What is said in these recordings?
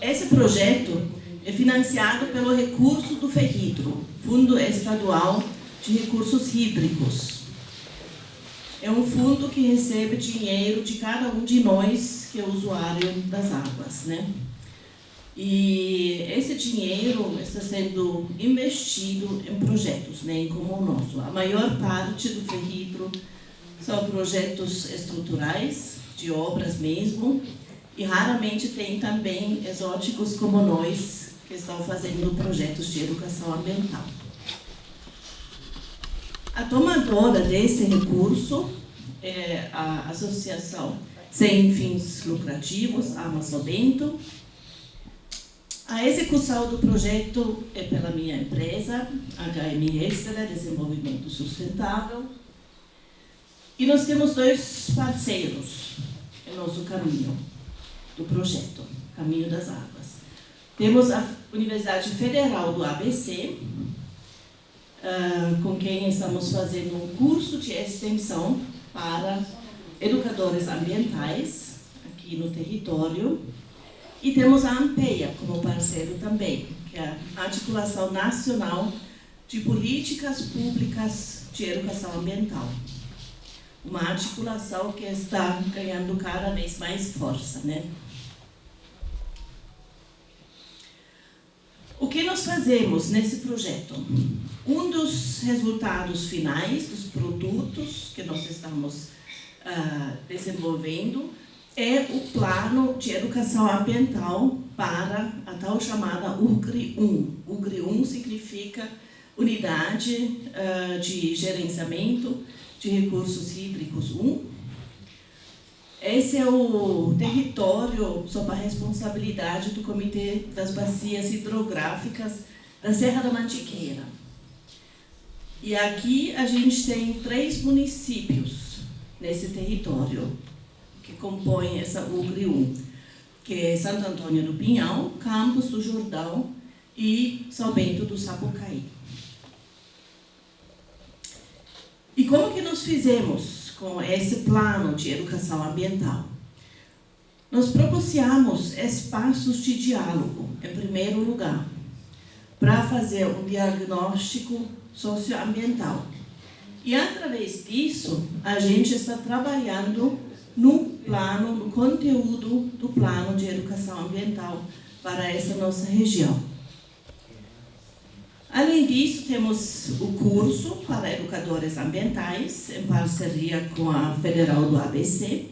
Esse projeto é financiado pelo recurso do FEHIDRO, Fundo Estadual de Recursos Hídricos. É um fundo que recebe dinheiro de cada um de nós, que é usuário das águas, né? E esse dinheiro está sendo investido em projetos, né, como o nosso. A maior parte do FEHIDRO são projetos estruturais, de obras mesmo, e raramente tem também exóticos como nós, que estão fazendo projetos de educação ambiental. A tomadora desse recurso é a Associação Sem Fins Lucrativos, a Amazodento. A execução do projeto é pela minha empresa, HMS, Desenvolvimento Sustentável. E nós temos dois parceiros em nosso caminho do projeto, Caminho das Águas. Temos a Universidade Federal do ABC, com quem estamos fazendo um curso de extensão para educadores ambientais aqui no território. E temos a ANPEA como parceiro também, que é a Articulação Nacional de Políticas Públicas de Educação Ambiental. Uma articulação que está ganhando cada vez mais força, né? O que nós fazemos nesse projeto? Um dos resultados finais dos produtos que nós estamos desenvolvendo é o Plano de Educação Ambiental para a tal chamada UGRI-1. UGRI-1 significa Unidade de Gerenciamento de Recursos Hídricos 1. Esse é o território sob a responsabilidade do Comitê das Bacias Hidrográficas da Serra da Mantiqueira. E aqui a gente tem 3 municípios nesse território que compõem essa UGRI-1, que é Santo Antônio do Pinhal, Campos do Jordão e São Bento do Sapucaí. E como que nós fizemos com esse plano de educação ambiental? Nós propiciamos espaços de diálogo, em primeiro lugar, para fazer um diagnóstico socioambiental. E, através disso, a gente está trabalhando no conteúdo do plano de educação ambiental para essa nossa região. Além disso, temos o curso para educadores ambientais, em parceria com a Federal do ABC,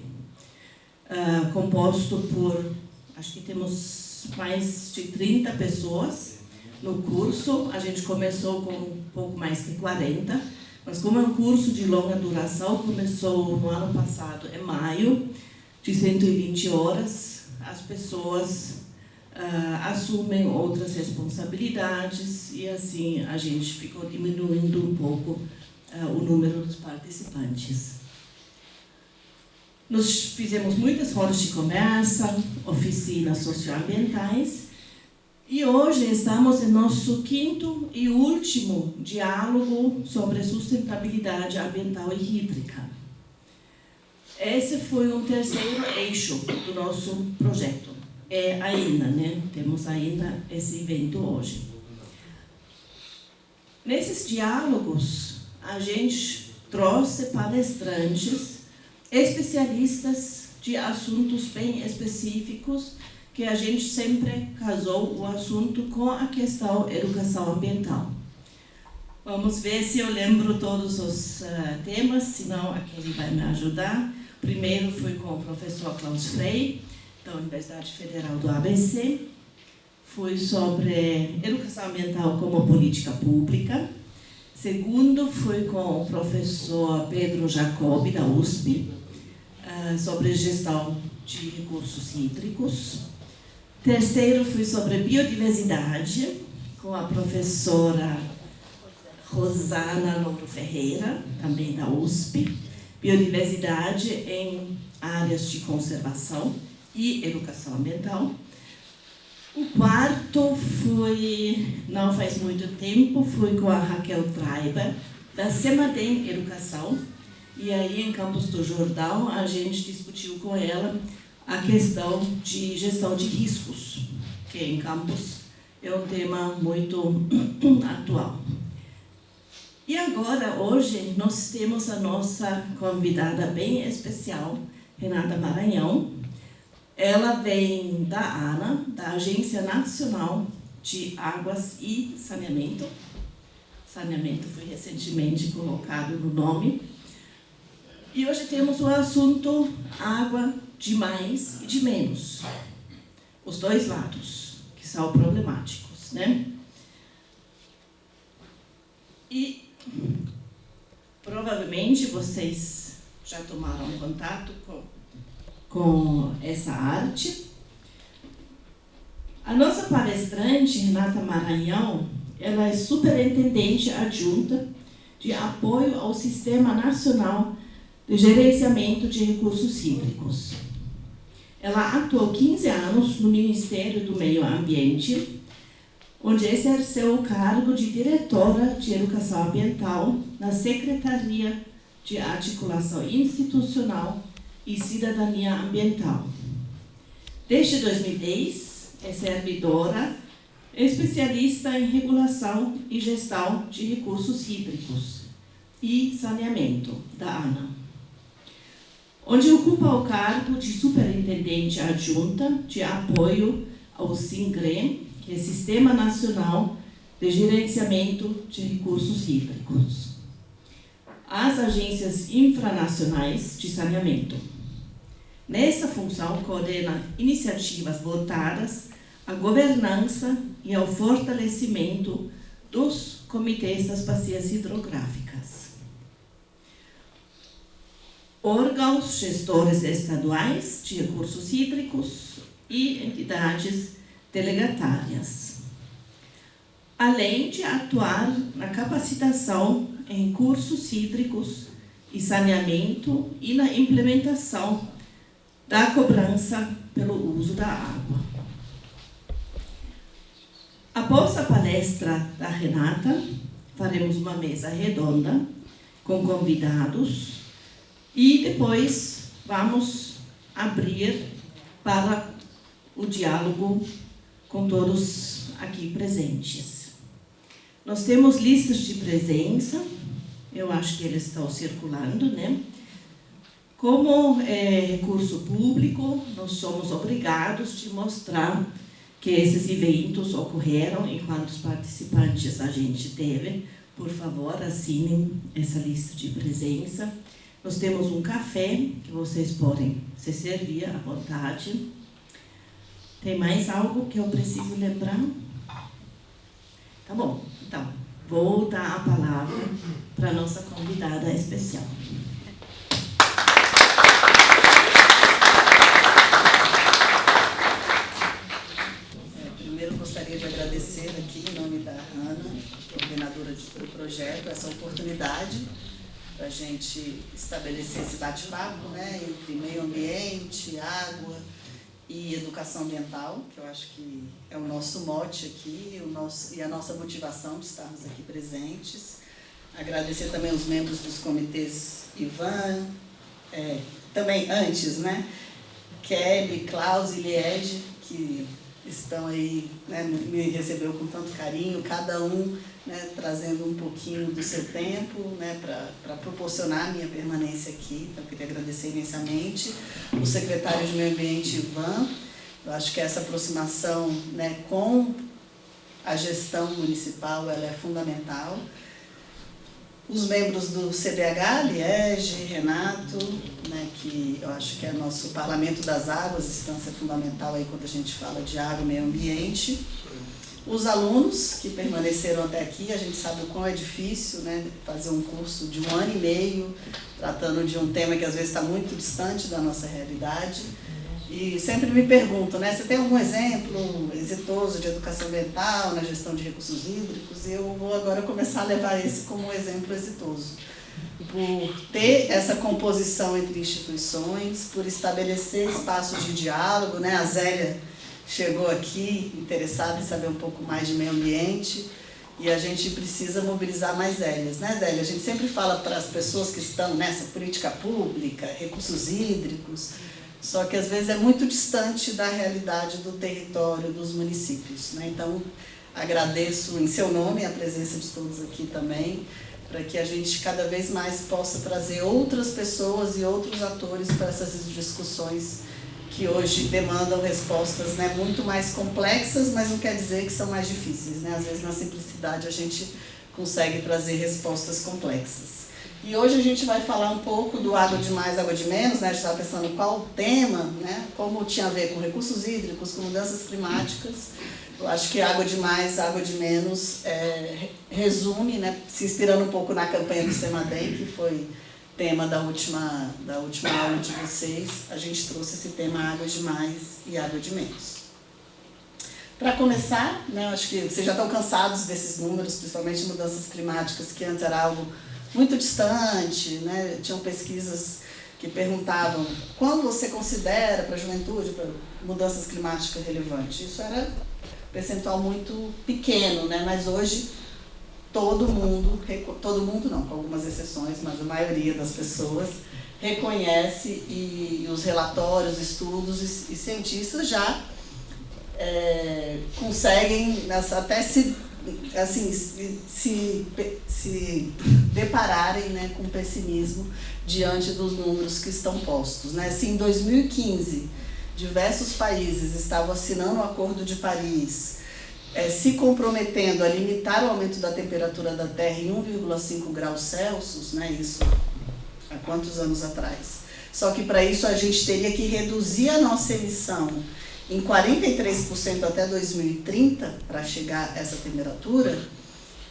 composto por, acho que temos mais de 30 pessoas no curso. A gente começou com um pouco mais de 40, mas como é um curso de longa duração, começou no ano passado, em maio, de 120 horas, as pessoas assumem outras responsabilidades e assim a gente ficou diminuindo um pouco o número dos participantes. Nós fizemos muitas rodas de conversa, oficinas socioambientais e hoje estamos em nosso 5º e último diálogo sobre sustentabilidade ambiental e hídrica. Esse foi um terceiro eixo do nosso projeto. Ainda, né? Temos ainda esse evento hoje. Nesses diálogos, a gente trouxe palestrantes, especialistas de assuntos bem específicos, que a gente sempre casou o assunto com a questão educação ambiental. Vamos ver se eu lembro todos os temas, senão aquele vai me ajudar. Primeiro foi com o professor Klaus Frey, da Universidade Federal do ABC, foi sobre educação ambiental como política pública. Segundo, foi com o professor Pedro Jacobi, da USP, sobre gestão de recursos hídricos. Terceiro, foi sobre biodiversidade, com a professora Rosana Louro Ferreira, também da USP, biodiversidade em áreas de conservação e educação ambiental. O quarto foi, não faz muito tempo, foi com a Raquel Traiber, da Semadem Educação, e aí em Campos do Jordão a gente discutiu com ela a questão de gestão de riscos, que em Campos é um tema muito atual. E agora, hoje, nós temos a nossa convidada bem especial, Renata Maranhão. Ela vem da ANA, da Agência Nacional de Águas e Saneamento. Saneamento foi recentemente colocado no nome. E hoje temos o assunto água de mais e de menos. Os dois lados, que são problemáticos, né? E provavelmente vocês já tomaram contato com essa arte. A nossa palestrante, Renata Maranhão, ela é superintendente adjunta de apoio ao Sistema Nacional de Gerenciamento de Recursos Hídricos. Ela atuou 15 anos no Ministério do Meio Ambiente, onde exerceu o cargo de diretora de Educação Ambiental na Secretaria de Articulação Institucional e Cidadania Ambiental. Desde 2010, é servidora especialista em regulação e gestão de recursos hídricos e saneamento da ANA, onde ocupa o cargo de superintendente adjunta de apoio ao SINGRE, que é Sistema Nacional de Gerenciamento de Recursos Hídricos, as agências infranacionais de saneamento. Nessa função, coordena iniciativas voltadas à governança e ao fortalecimento dos comitês das bacias hidrográficas, órgãos gestores estaduais de recursos hídricos e entidades delegatárias, além de atuar na capacitação em cursos hídricos e saneamento e na implementação da cobrança pelo uso da água. Após a palestra da Renata, faremos uma mesa redonda com convidados e depois vamos abrir para o diálogo com todos aqui presentes. Nós temos listas de presença, eu acho que eles estão circulando, né? Como recurso público, nós somos obrigados de mostrar que esses eventos ocorreram e quantos participantes a gente teve. Por favor, assinem essa lista de presença. Nós temos um café que vocês podem se servir à vontade. Tem mais algo que eu preciso lembrar? Tá bom, então, vou dar a palavra para a nossa convidada especial. Primeiro, gostaria de agradecer aqui, em nome da Ana, coordenadora do projeto, essa oportunidade para a gente estabelecer esse bate-papo, né, entre meio ambiente, água e educação ambiental, que eu acho que é o nosso mote aqui, e a nossa motivação de estarmos aqui presentes. Agradecer também os membros dos comitês Ivan, também antes, né, Kelly, Klaus e Liege, que estão aí, né, me recebeu com tanto carinho, cada um, né, trazendo um pouquinho do seu tempo, né, para proporcionar a minha permanência aqui. Então, eu queria agradecer imensamente. O secretário de Meio Ambiente, Ivan, eu acho que essa aproximação, né, com a gestão municipal ela é fundamental. Os membros do CDH, Liege, Renato, né, que eu acho que é nosso Parlamento das Águas, instância fundamental aí quando a gente fala de água e meio ambiente. Os alunos que permaneceram até aqui, a gente sabe o quão é difícil, né, fazer um curso de 1 ano e meio, tratando de um tema que às vezes está muito distante da nossa realidade. E sempre me perguntam, né, você tem algum exemplo exitoso de educação ambiental na gestão de recursos hídricos? E eu vou agora começar a levar esse como um exemplo exitoso. Por ter essa composição entre instituições, por estabelecer espaços de diálogo, né, a Zélia chegou aqui interessada em saber um pouco mais de meio ambiente e a gente precisa mobilizar mais Zélias, né, Zélia? A gente sempre fala para as pessoas que estão nessa política pública, recursos hídricos, só que às vezes é muito distante da realidade do território dos municípios, né? Então, agradeço em seu nome a presença de todos aqui também, para que a gente cada vez mais possa trazer outras pessoas e outros atores para essas discussões que hoje demandam respostas, né, muito mais complexas, mas não quer dizer que são mais difíceis, né? Às vezes na simplicidade a gente consegue trazer respostas complexas. E hoje a gente vai falar um pouco do água de mais, água de menos, né? A gente estava pensando qual o tema, né? Como tinha a ver com recursos hídricos, com mudanças climáticas. Eu acho que água de mais, água de menos resume, né? Se inspirando um pouco na campanha do Semadem, que foi tema da última aula de vocês, a gente trouxe esse tema água de mais e água de menos. Para começar, né, eu acho que vocês já estão cansados desses números, principalmente mudanças climáticas, que antes era algo muito distante, né? Tinham pesquisas que perguntavam quando você considera para a juventude para mudanças climáticas relevantes. Isso era um percentual muito pequeno, né? Mas hoje todo mundo não, com algumas exceções, mas a maioria das pessoas reconhece, e os relatórios, estudos e cientistas já conseguem até se depararem, né, com pessimismo diante dos números que estão postos, né? Se em 2015 diversos países estavam assinando o Acordo de Paris, se comprometendo a limitar o aumento da temperatura da Terra em 1,5 graus Celsius, né, isso há quantos anos atrás? Só que para isso a gente teria que reduzir a nossa emissão em 43% até 2030, para chegar a essa temperatura.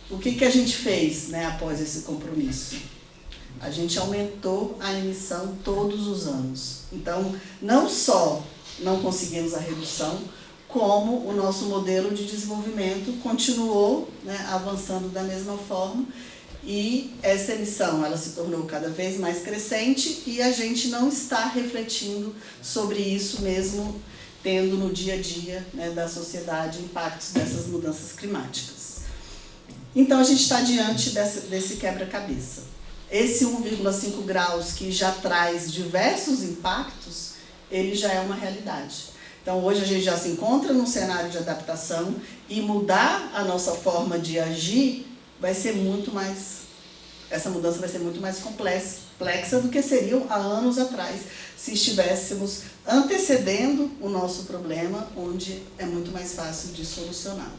O que a gente fez, né, após esse compromisso? A gente aumentou a emissão todos os anos. Então, não só não conseguimos a redução, como o nosso modelo de desenvolvimento continuou, né, avançando da mesma forma, e essa emissão ela se tornou cada vez mais crescente, e a gente não está refletindo sobre isso mesmo, tendo no dia a dia, né, da sociedade impactos dessas mudanças climáticas. Então a gente está diante desse quebra-cabeça. Esse 1,5 graus que já traz diversos impactos, ele já é uma realidade. Então hoje a gente já se encontra num cenário de adaptação, e mudar a nossa forma de agir vai ser muito mais, essa mudança vai ser muito mais complexa do que seriam há anos atrás, se estivéssemos antecedendo o nosso problema, onde é muito mais fácil de solucionar.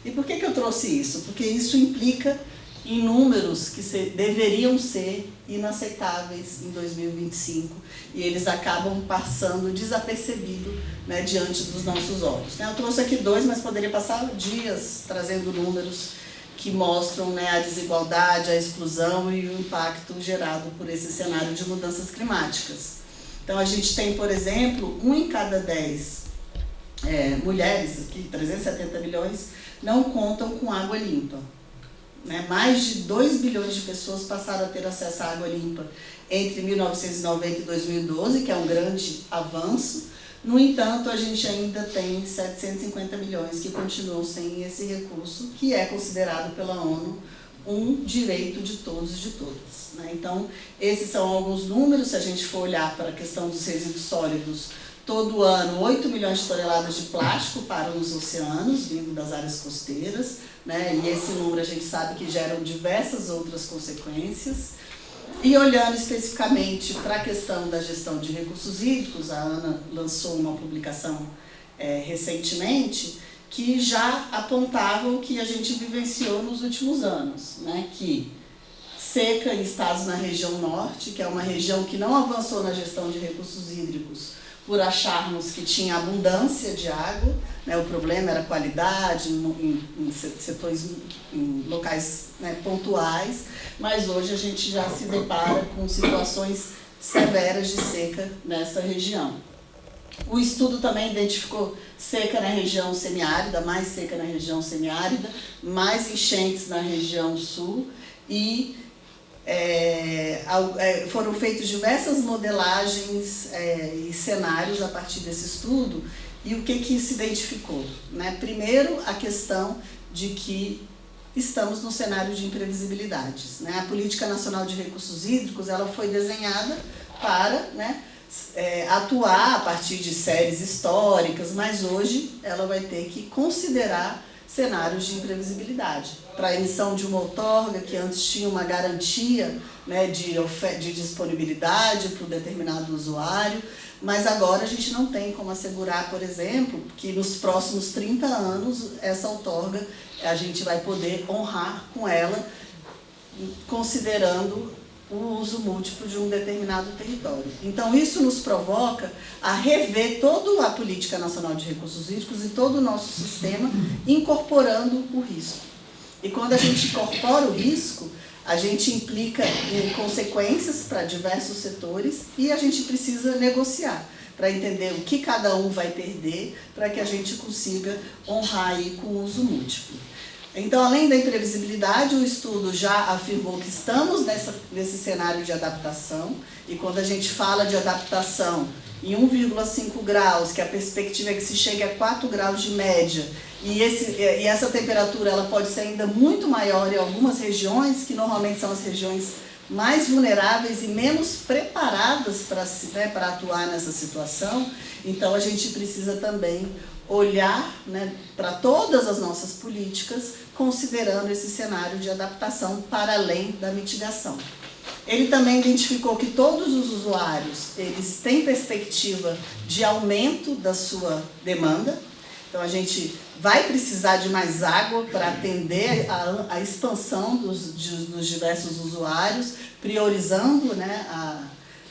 E por que eu trouxe isso? Porque isso implica em números que deveriam ser inaceitáveis em 2025, e eles acabam passando desapercebido, né, diante dos nossos olhos. Eu trouxe aqui dois, mas poderia passar dias trazendo números que mostram, né, a desigualdade, a exclusão e o impacto gerado por esse cenário de mudanças climáticas. Então a gente tem, por exemplo, 1 em cada 10 mulheres, aqui 370 milhões, não contam com água limpa. Né? Mais de 2 bilhões de pessoas passaram a ter acesso à água limpa entre 1990 e 2012, que é um grande avanço. No entanto, a gente ainda tem 750 milhões que continuam sem esse recurso, que é considerado pela ONU um direito de todos e de todas. Né? Então, esses são alguns números. Se a gente for olhar para a questão dos resíduos sólidos, todo ano 8 milhões de toneladas de plástico param nos oceanos, vindo das áreas costeiras, né? E esse número a gente sabe que geram diversas outras consequências. E olhando especificamente para a questão da gestão de recursos hídricos, a Ana lançou uma publicação recentemente, que já apontavam o que a gente vivenciou nos últimos anos, né? Que seca em estados na região norte, que é uma região que não avançou na gestão de recursos hídricos por acharmos que tinha abundância de água, né? O problema era a qualidade em setores, em locais, né, pontuais, mas hoje a gente já se depara com situações severas de seca nessa região. O estudo também identificou seca na região semiárida, mais seca na região semiárida, mais enchentes na região sul, e foram feitas diversas modelagens e cenários a partir desse estudo. E o que se identificou? Né? Primeiro, a questão de que estamos num cenário de imprevisibilidades. Né? A Política Nacional de Recursos Hídricos ela foi desenhada para, né, atuar a partir de séries históricas, mas hoje ela vai ter que considerar cenários de imprevisibilidade. Para a emissão de uma outorga, que antes tinha uma garantia, né, de disponibilidade para o determinado usuário, mas agora a gente não tem como assegurar, por exemplo, que nos próximos 30 anos essa outorga a gente vai poder honrar com ela, considerando o uso múltiplo de um determinado território. Então, isso nos provoca a rever toda a Política Nacional de Recursos Hídricos e todo o nosso sistema, incorporando o risco. E quando a gente incorpora o risco, a gente implica em consequências para diversos setores e a gente precisa negociar para entender o que cada um vai perder, para que a gente consiga honrar aí com o uso múltiplo. Então, além da imprevisibilidade, o estudo já afirmou que estamos nesse cenário de adaptação, e quando a gente fala de adaptação em 1,5 graus, que a perspectiva é que se chegue a 4 graus de média, e essa temperatura ela pode ser ainda muito maior em algumas regiões, que normalmente são as regiões mais vulneráveis e menos preparadas para atuar nessa situação, então a gente precisa também olhar, né, para todas as nossas políticas, considerando esse cenário de adaptação para além da mitigação. Ele também identificou que todos os usuários eles têm perspectiva de aumento da sua demanda, então a gente vai precisar de mais água para atender a expansão dos diversos usuários, priorizando, né,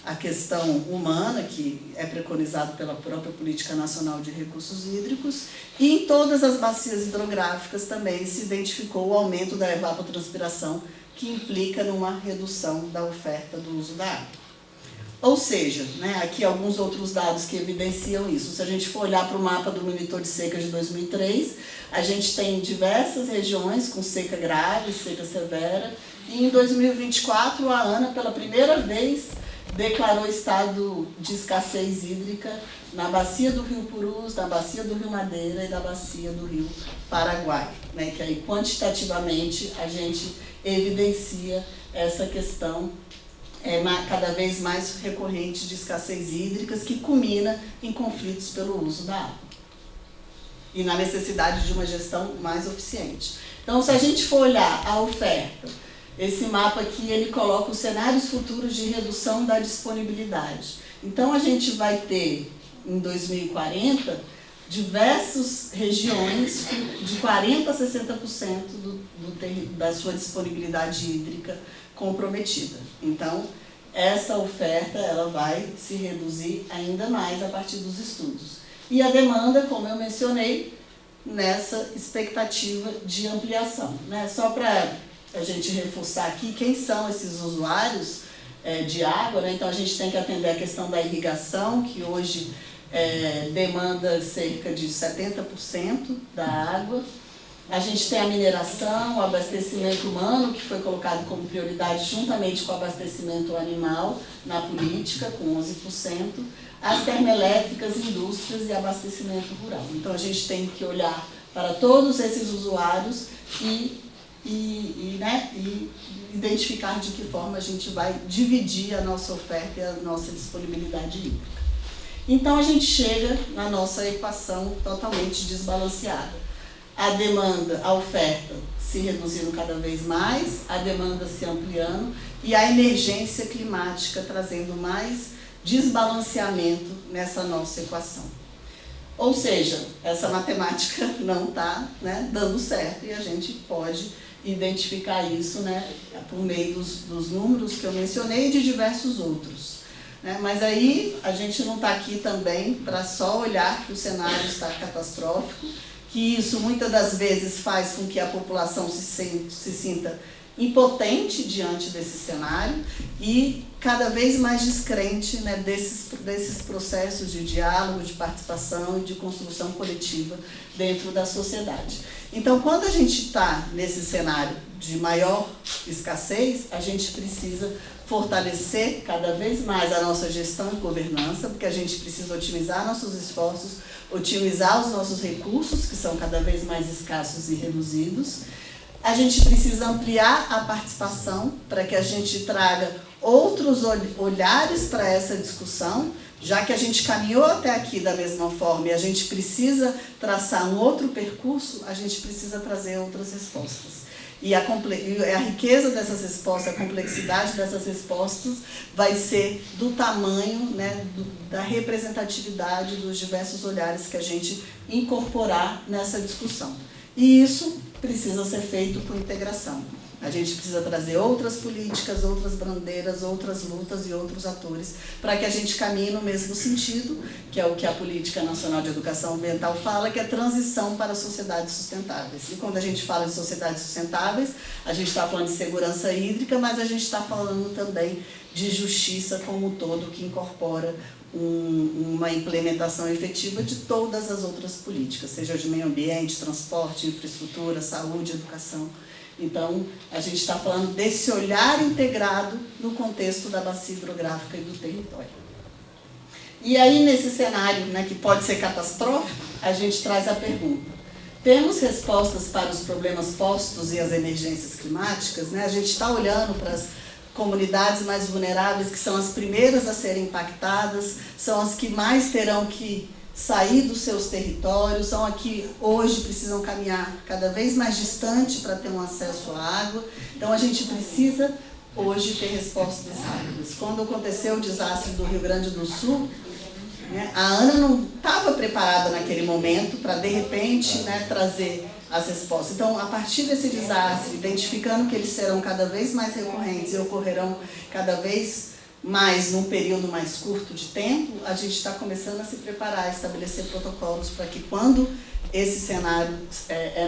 a questão humana, que é preconizado pela própria Política Nacional de Recursos Hídricos, e em todas as bacias hidrográficas também se identificou o aumento da evapotranspiração, que implica numa redução da oferta do uso da água. Ou seja, né, aqui alguns outros dados que evidenciam isso. Se a gente for olhar para o mapa do monitor de seca de 2003, a gente tem diversas regiões com seca grave, seca severa, e em 2024 a ANA, pela primeira vez, declarou estado de escassez hídrica na bacia do Rio Purus, na bacia do Rio Madeira e na bacia do Rio Paraguai, né, que aí quantitativamente a gente evidencia essa questão cada vez mais recorrente de escassez hídricas, que culmina em conflitos pelo uso da água e na necessidade de uma gestão mais eficiente. Então, se a gente for olhar a oferta, esse mapa aqui ele coloca os cenários futuros de redução da disponibilidade. Então, a gente vai ter, em 2040, diversas regiões de 40% a 60% da sua disponibilidade hídrica comprometida. Então, essa oferta ela vai se reduzir ainda mais a partir dos estudos. E a demanda, como eu mencionei, nessa expectativa de ampliação, né? Só para a gente reforçar aqui quem são esses usuários de água, né? Então, a gente tem que atender a questão da irrigação, que hoje demanda cerca de 70% da água. A gente tem a mineração, o abastecimento humano, que foi colocado como prioridade juntamente com o abastecimento animal na política, com 11%, as termoelétricas, indústrias e abastecimento rural. Então, a gente tem que olhar para todos esses usuários e identificar de que forma a gente vai dividir a nossa oferta e a nossa disponibilidade hídrica. Então, a gente chega na nossa equação totalmente desbalanceada. A demanda, a oferta se reduzindo cada vez mais, a demanda se ampliando e a emergência climática trazendo mais desbalanceamento nessa nossa equação. Ou seja, essa matemática não está, né, dando certo e a gente pode identificar isso, né, por meio dos números que eu mencionei e de diversos outros. Mas aí a gente não está aqui também para só olhar que o cenário está catastrófico, que isso muitas das vezes faz com que a população se sinta impotente diante desse cenário e cada vez mais descrente, né, desses processos de diálogo, de participação e de construção coletiva dentro da sociedade. Então, quando a gente está nesse cenário de maior escassez, a gente precisa fortalecer cada vez mais a nossa gestão e governança, porque a gente precisa otimizar nossos esforços, otimizar os nossos recursos, que são cada vez mais escassos e reduzidos. A gente precisa ampliar a participação para que a gente traga outros olhares para essa discussão, Já que a gente caminhou até aqui da mesma forma e a gente precisa traçar um outro percurso, a gente precisa trazer outras respostas. E a riqueza dessas respostas, a complexidade dessas respostas vai ser do tamanho, né, da representatividade dos diversos olhares que a gente incorporar nessa discussão. E isso precisa ser feito por integração. A gente precisa trazer outras políticas, outras bandeiras, outras lutas e outros atores para que a gente caminhe no mesmo sentido, que é o que a Política Nacional de Educação Ambiental fala, que é transição para sociedades sustentáveis. E quando a gente fala de sociedades sustentáveis, a gente está falando de segurança hídrica, mas a gente está falando também de justiça como um todo, que incorpora uma implementação efetiva de todas as outras políticas, seja de meio ambiente, transporte, infraestrutura, saúde, educação. Então, a gente está falando desse olhar integrado no contexto da bacia hidrográfica e do território. E aí, nesse cenário, né, que pode ser catastrófico, a gente traz a pergunta. Temos respostas para os problemas postos e as emergências climáticas? Né? A gente está olhando para as comunidades mais vulneráveis, que são as primeiras a serem impactadas, são as que mais terão que sair dos seus territórios, são as que hoje precisam caminhar cada vez mais distante para ter um acesso à água. Então, a gente precisa hoje ter respostas rápidas. Quando aconteceu o desastre do Rio Grande do Sul, né, a ANA não estava preparada naquele momento para, de repente, né, trazer as respostas. Então, a partir desse desastre, identificando que eles serão cada vez mais recorrentes e ocorrerão cada vez mais num período mais curto de tempo, a gente está começando a se preparar, a estabelecer protocolos para que quando esse cenário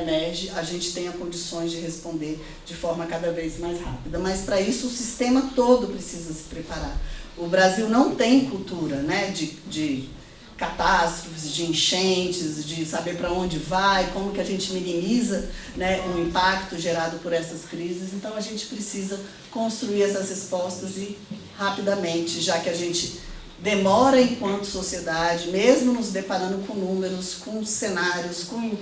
emerge, a gente tenha condições de responder de forma cada vez mais rápida. Mas para isso o sistema todo precisa se preparar. O Brasil não tem cultura, né, de catástrofes, de enchentes, de saber para onde vai, como que a gente minimiza, né, o impacto gerado por essas crises. Então, a gente precisa construir essas respostas e rapidamente, já que a gente demora enquanto sociedade, mesmo nos deparando com números, com cenários, com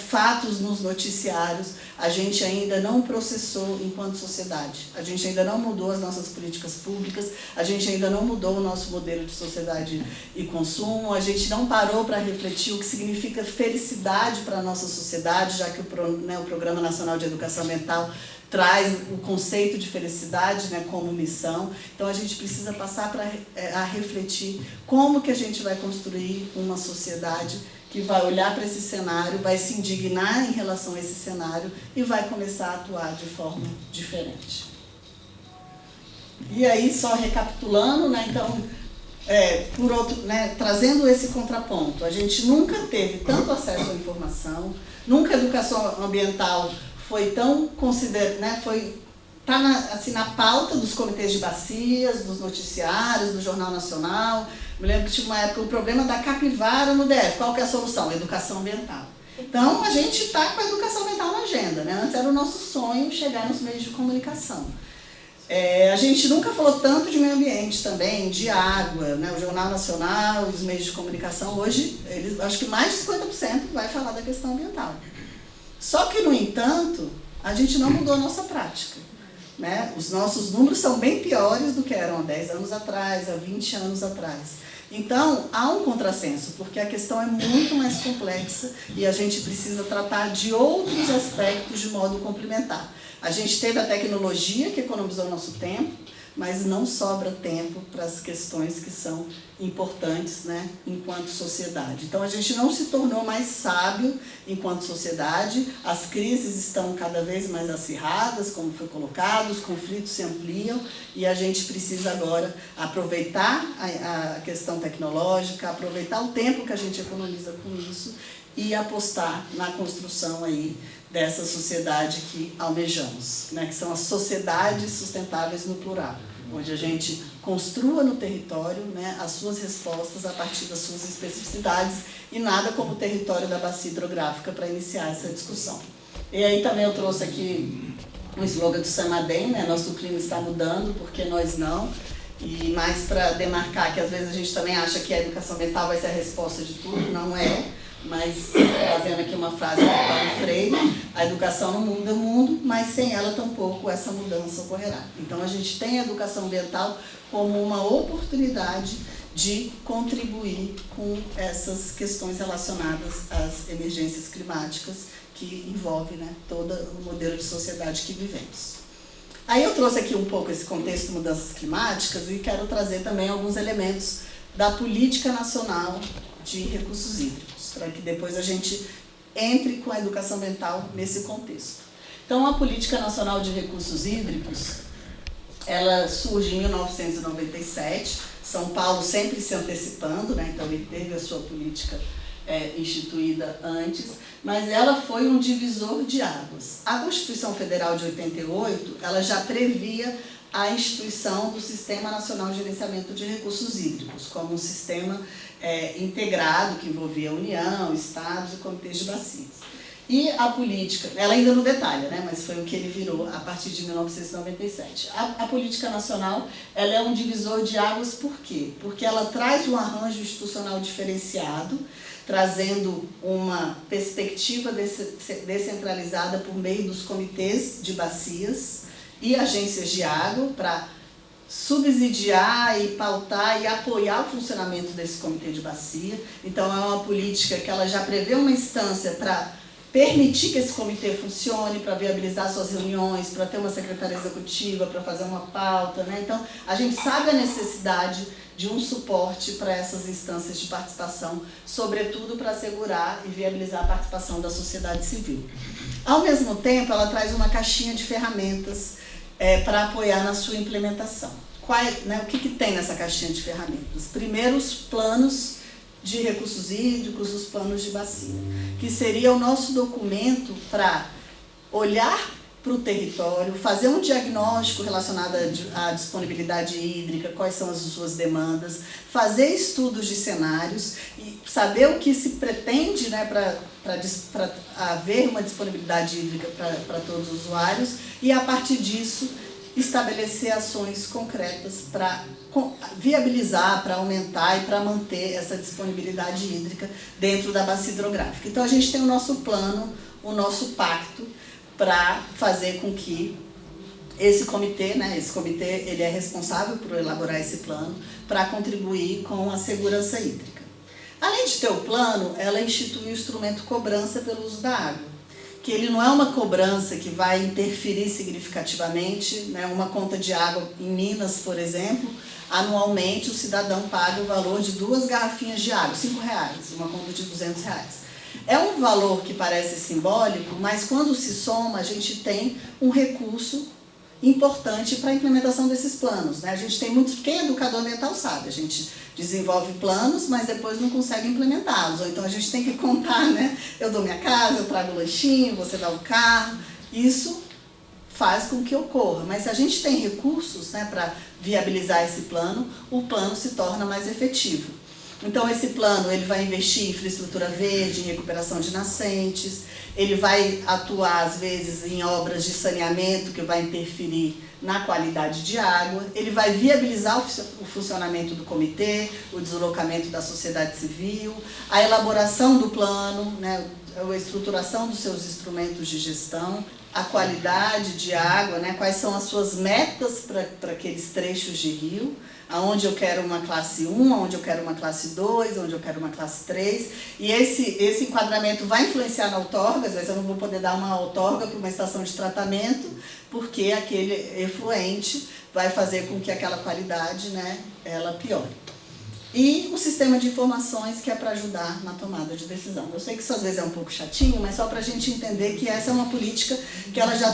fatos nos noticiários, a gente ainda não processou enquanto sociedade, a gente ainda não mudou as nossas políticas públicas, a gente ainda não mudou o nosso modelo de sociedade e consumo, a gente não parou para refletir o que significa felicidade para a nossa sociedade, já que o Programa Nacional de Educação Ambiental traz o conceito de felicidade, né, como missão. Então, a gente precisa passar a refletir como que a gente vai construir uma sociedade que vai olhar para esse cenário, vai se indignar em relação a esse cenário e vai começar a atuar de forma diferente. E aí, só recapitulando, né, então, por outro, né, trazendo esse contraponto, a gente nunca teve tanto acesso à informação, nunca a educação ambiental foi tão considerada, está na pauta dos comitês de bacias, dos noticiários, do Jornal Nacional. Me lembro que tinha uma época o problema da capivara no DF. Qual que é a solução? Educação ambiental. Então, a gente está com a educação ambiental na agenda, né? Antes era o nosso sonho chegar nos meios de comunicação. A gente nunca falou tanto de meio ambiente também, de água, né? O Jornal Nacional, os meios de comunicação, hoje, acho que mais de 50% vai falar da questão ambiental. Só que, no entanto, a gente não mudou a nossa prática, né? Os nossos números são bem piores do que eram há 10 anos atrás, há 20 anos atrás. Então, há um contrassenso, porque a questão é muito mais complexa e a gente precisa tratar de outros aspectos de modo complementar. A gente teve a tecnologia que economizou nosso tempo, mas não sobra tempo para as questões que são importantes, né, enquanto sociedade. Então, a gente não se tornou mais sábio enquanto sociedade, as crises estão cada vez mais acirradas, como foi colocado, os conflitos se ampliam, e a gente precisa agora aproveitar a questão tecnológica, aproveitar o tempo que a gente economiza com isso e apostar na construção aí dessa sociedade que almejamos, né, que são as sociedades sustentáveis no plural, onde a gente construa no território, né, as suas respostas a partir das suas especificidades e nada como o território da bacia hidrográfica para iniciar essa discussão. E aí também eu trouxe aqui um slogan do Samadem, né, nosso clima está mudando, porque nós não, e mais para demarcar que às vezes a gente também acha que a educação ambiental vai ser a resposta de tudo, não é. Mas, fazendo aqui uma frase do Paulo Freire, a educação não muda o mundo, mas sem ela tampouco essa mudança ocorrerá. Então, a gente tem a educação ambiental como uma oportunidade de contribuir com essas questões relacionadas às emergências climáticas que envolvem, né, todo o modelo de sociedade que vivemos. Aí eu trouxe aqui um pouco esse contexto de mudanças climáticas e quero trazer também alguns elementos da Política Nacional de Recursos Hídricos, para que depois a gente entre com a educação ambiental nesse contexto. Então, a Política Nacional de Recursos Hídricos, ela surge em 1997, São Paulo sempre se antecipando, né? Então ele teve a sua política instituída antes, mas ela foi um divisor de águas. A Constituição Federal de 88, ela já previa a instituição do Sistema Nacional de Gerenciamento de Recursos Hídricos, como um sistema integrado que envolvia a União, estados e comitês de bacias. E a política, ela ainda não detalha, né, mas foi o que ele virou a partir de 1997. A política nacional, ela é um divisor de águas, por quê? Porque ela traz um arranjo institucional diferenciado, trazendo uma perspectiva descentralizada por meio dos comitês de bacias e agências de água para subsidiar e pautar e apoiar o funcionamento desse comitê de bacia. Então é uma política que ela já prevê uma instância para permitir que esse comitê funcione, para viabilizar suas reuniões, para ter uma secretaria executiva, para fazer uma pauta, né? Então, a gente sabe a necessidade de um suporte para essas instâncias de participação, sobretudo para assegurar e viabilizar a participação da sociedade civil. Ao mesmo tempo, ela traz uma caixinha de ferramentas para apoiar na sua implementação. O que tem nessa caixinha de ferramentas? Primeiro, os planos de recursos hídricos, os planos de bacia, que seria o nosso documento para olhar para o território, fazer um diagnóstico relacionado à disponibilidade hídrica, quais são as suas demandas, fazer estudos de cenários e saber o que se pretende, né, para haver uma disponibilidade hídrica para todos os usuários e, a partir disso, estabelecer ações concretas para viabilizar, para aumentar e para manter essa disponibilidade hídrica dentro da bacia hidrográfica. Então, a gente tem o nosso plano, o nosso pacto, para fazer com que esse comitê ele é responsável por elaborar esse plano para contribuir com a segurança hídrica. Além de ter o plano, ela institui o instrumento cobrança pelo uso da água, que ele não é uma cobrança que vai interferir significativamente, né? Uma conta de água em Minas, por exemplo, anualmente o cidadão paga o valor de 2 garrafinhas de água, R$5, uma conta de R$200. É um valor que parece simbólico, mas quando se soma, a gente tem um recurso importante para a implementação desses planos, né? A gente tem muito, quem é educador ambiental sabe, a gente desenvolve planos, mas depois não consegue implementá-los, ou então a gente tem que contar, né? Eu dou minha casa, eu trago o lanchinho, você dá o carro, isso faz com que ocorra, mas se a gente tem recursos, né, para viabilizar esse plano, o plano se torna mais efetivo. Então, esse plano ele vai investir em infraestrutura verde, em recuperação de nascentes, ele vai atuar, às vezes, em obras de saneamento que vai interferir na qualidade de água, ele vai viabilizar o funcionamento do comitê, o deslocamento da sociedade civil, a elaboração do plano, né, a estruturação dos seus instrumentos de gestão, a qualidade de água, né, quais são as suas metas para aqueles trechos de rio, aonde eu quero uma classe 1, aonde eu quero uma classe 2, onde eu quero uma classe 3, e esse enquadramento vai influenciar na outorga, às vezes eu não vou poder dar uma outorga para uma estação de tratamento, porque aquele efluente vai fazer com que aquela qualidade, né, ela piore. E o sistema de informações, que é para ajudar na tomada de decisão. Eu sei que isso às vezes é um pouco chatinho, mas só para a gente entender que essa é uma política que ela já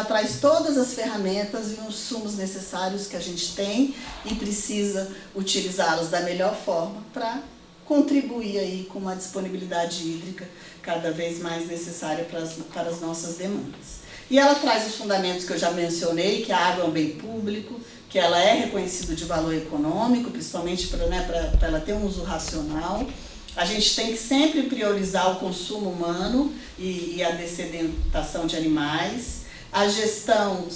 traz todas as ferramentas e os insumos necessários que a gente tem e precisa utilizá-los da melhor forma para contribuir aí com uma disponibilidade hídrica cada vez mais necessária para as nossas demandas. E ela traz os fundamentos que eu já mencionei, que a água é um bem público, que ela é reconhecida de valor econômico, principalmente para ela ter um uso racional. A gente tem que sempre priorizar o consumo humano e a dessedentação de animais, a gestão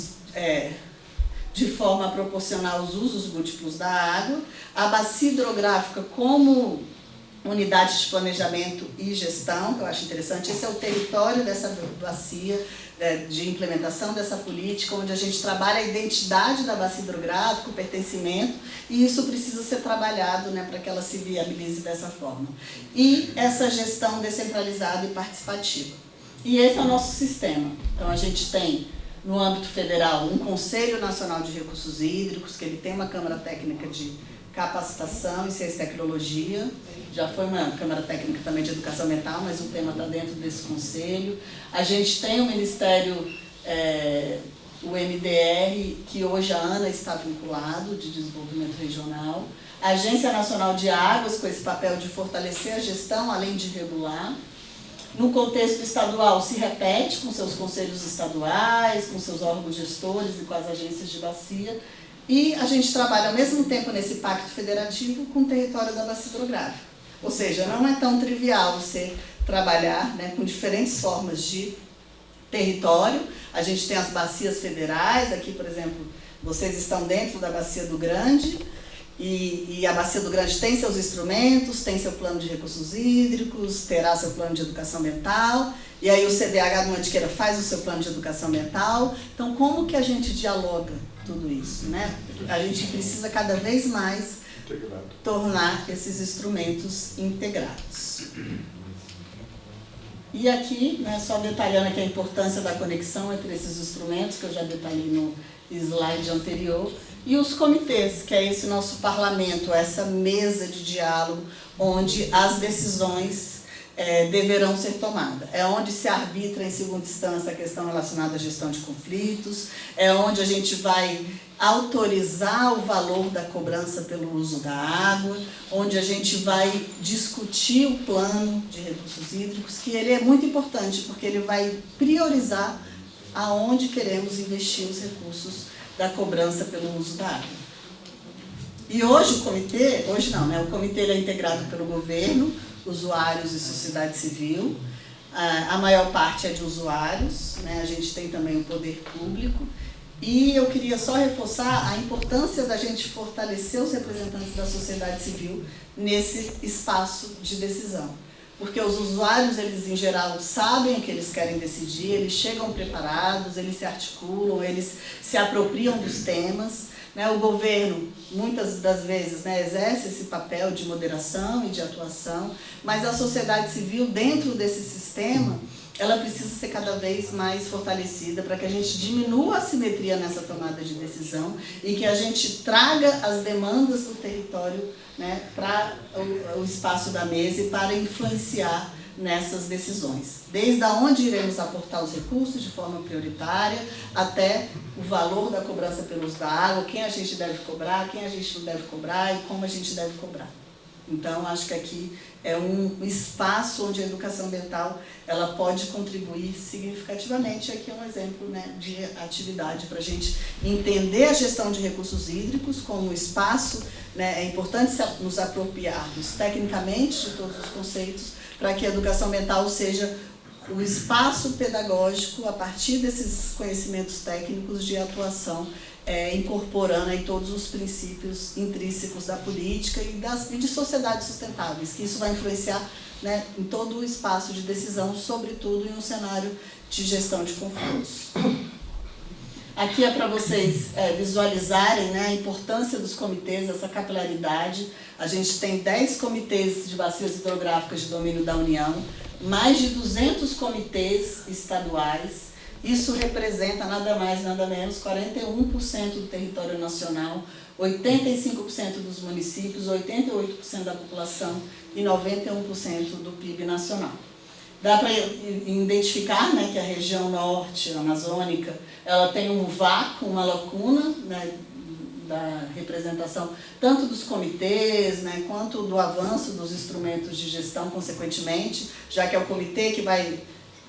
de forma a proporcionar os usos múltiplos da água, a bacia hidrográfica como unidade de planejamento e gestão, que eu acho interessante. Esse é o território dessa bacia, de implementação dessa política, onde a gente trabalha a identidade da bacia hidrográfica, o pertencimento, e isso precisa ser trabalhado, né, para que ela se viabilize dessa forma. E essa gestão descentralizada e participativa. E esse é o nosso sistema. Então, a gente tem, no âmbito federal, um Conselho Nacional de Recursos Hídricos, que ele tem uma Câmara Técnica de Capacitação e Ciência e Tecnologia. Já foi uma Câmara Técnica também de Educação Ambiental, mas o tema está dentro desse conselho. A gente tem o Ministério, o MDR, que hoje a ANA está vinculado, de Desenvolvimento Regional. A Agência Nacional de Águas, com esse papel de fortalecer a gestão, além de regular. No contexto estadual, se repete com seus conselhos estaduais, com seus órgãos gestores e com as agências de bacia. E a gente trabalha ao mesmo tempo nesse pacto federativo com o território da bacia hidrográfica. Ou seja, não é tão trivial você trabalhar, né, com diferentes formas de território. A gente tem as bacias federais, aqui, por exemplo, vocês estão dentro da Bacia do Grande, e a Bacia do Grande tem seus instrumentos, tem seu plano de recursos hídricos, terá seu plano de educação ambiental, e aí o CDH do Mantiqueira faz o seu plano de educação ambiental. Então, como que a gente dialoga tudo isso, né? A gente precisa cada vez mais tornar esses instrumentos integrados. E aqui, né, só detalhando aqui a importância da conexão entre esses instrumentos, que eu já detalhei no slide anterior, e os comitês, que é esse nosso parlamento, essa mesa de diálogo, onde as decisões deverão ser tomadas. É onde se arbitra, em segunda instância, a questão relacionada à gestão de conflitos, é onde a gente vai autorizar o valor da cobrança pelo uso da água, onde a gente vai discutir o plano de recursos hídricos, que ele é muito importante, porque ele vai priorizar aonde queremos investir os recursos da cobrança pelo uso da água. E hoje o comitê, hoje não, né? O comitê ele é integrado pelo governo, usuários e sociedade civil. A maior parte é de usuários, né? A gente tem também o poder público. E eu queria só reforçar a importância da gente fortalecer os representantes da sociedade civil nesse espaço de decisão. Porque os usuários, eles em geral sabem o que eles querem decidir, eles chegam preparados, eles se articulam, eles se apropriam dos temas. Né? O governo, muitas das vezes, né, exerce esse papel de moderação e de atuação, mas a sociedade civil, dentro desse sistema, ela precisa ser cada vez mais fortalecida para que a gente diminua a assimetria nessa tomada de decisão e que a gente traga as demandas do território, né, para o espaço da mesa e para influenciar nessas decisões. Desde onde iremos aportar os recursos de forma prioritária, até o valor da cobrança pelo uso da água, quem a gente deve cobrar, quem a gente não deve cobrar e como a gente deve cobrar. Então, acho que aqui é um espaço onde a educação ambiental ela pode contribuir significativamente. Aqui é um exemplo, né, de atividade para a gente entender a gestão de recursos hídricos como espaço, né, é importante nos apropriarmos tecnicamente de todos os conceitos para que a educação ambiental seja o espaço pedagógico a partir desses conhecimentos técnicos de atuação, incorporando aí todos os princípios intrínsecos da política e de sociedades sustentáveis, que isso vai influenciar, né, em todo o espaço de decisão, sobretudo em um cenário de gestão de conflitos. Aqui é para vocês visualizarem, né, a importância dos comitês, essa capilaridade. A gente tem 10 comitês de bacias hidrográficas de domínio da União, mais de 200 comitês estaduais. Isso representa nada mais, nada menos, 41% do território nacional, 85% dos municípios, 88% da população e 91% do PIB nacional. Dá para identificar, né, que a região norte, amazônica, ela tem um vácuo, uma lacuna, né, da representação tanto dos comitês, né, quanto do avanço dos instrumentos de gestão, consequentemente, já que é o comitê que vai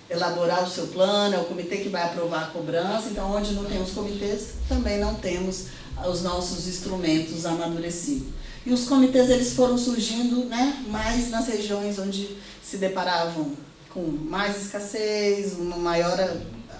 elaborar o seu plano, é o comitê que vai aprovar a cobrança. Então, onde não temos comitês, também não temos os nossos instrumentos amadurecidos. E os comitês eles foram surgindo, né, mais nas regiões onde se deparavam com mais escassez, um maior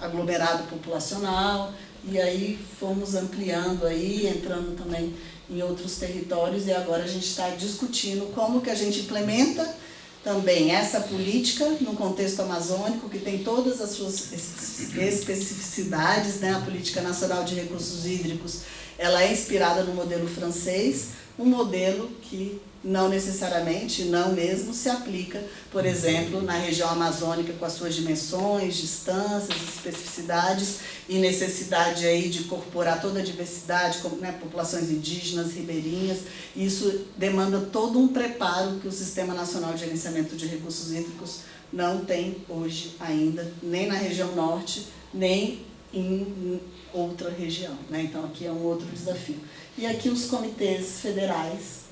aglomerado populacional, e aí fomos ampliando aí, entrando também em outros territórios, e agora a gente está discutindo como que a gente implementa também essa política no contexto amazônico, que tem todas as suas especificidades, né? A Política Nacional de Recursos Hídricos, ela é inspirada no modelo francês, um modelo que não necessariamente, não mesmo, se aplica, por exemplo, na região amazônica com as suas dimensões, distâncias, especificidades e necessidade aí de incorporar toda a diversidade, como, né, populações indígenas, ribeirinhas. Isso demanda todo um preparo que o Sistema Nacional de Gerenciamento de Recursos Hídricos não tem hoje ainda, nem na região norte, nem em outra região, né? Então aqui é um outro desafio. E aqui os comitês federais,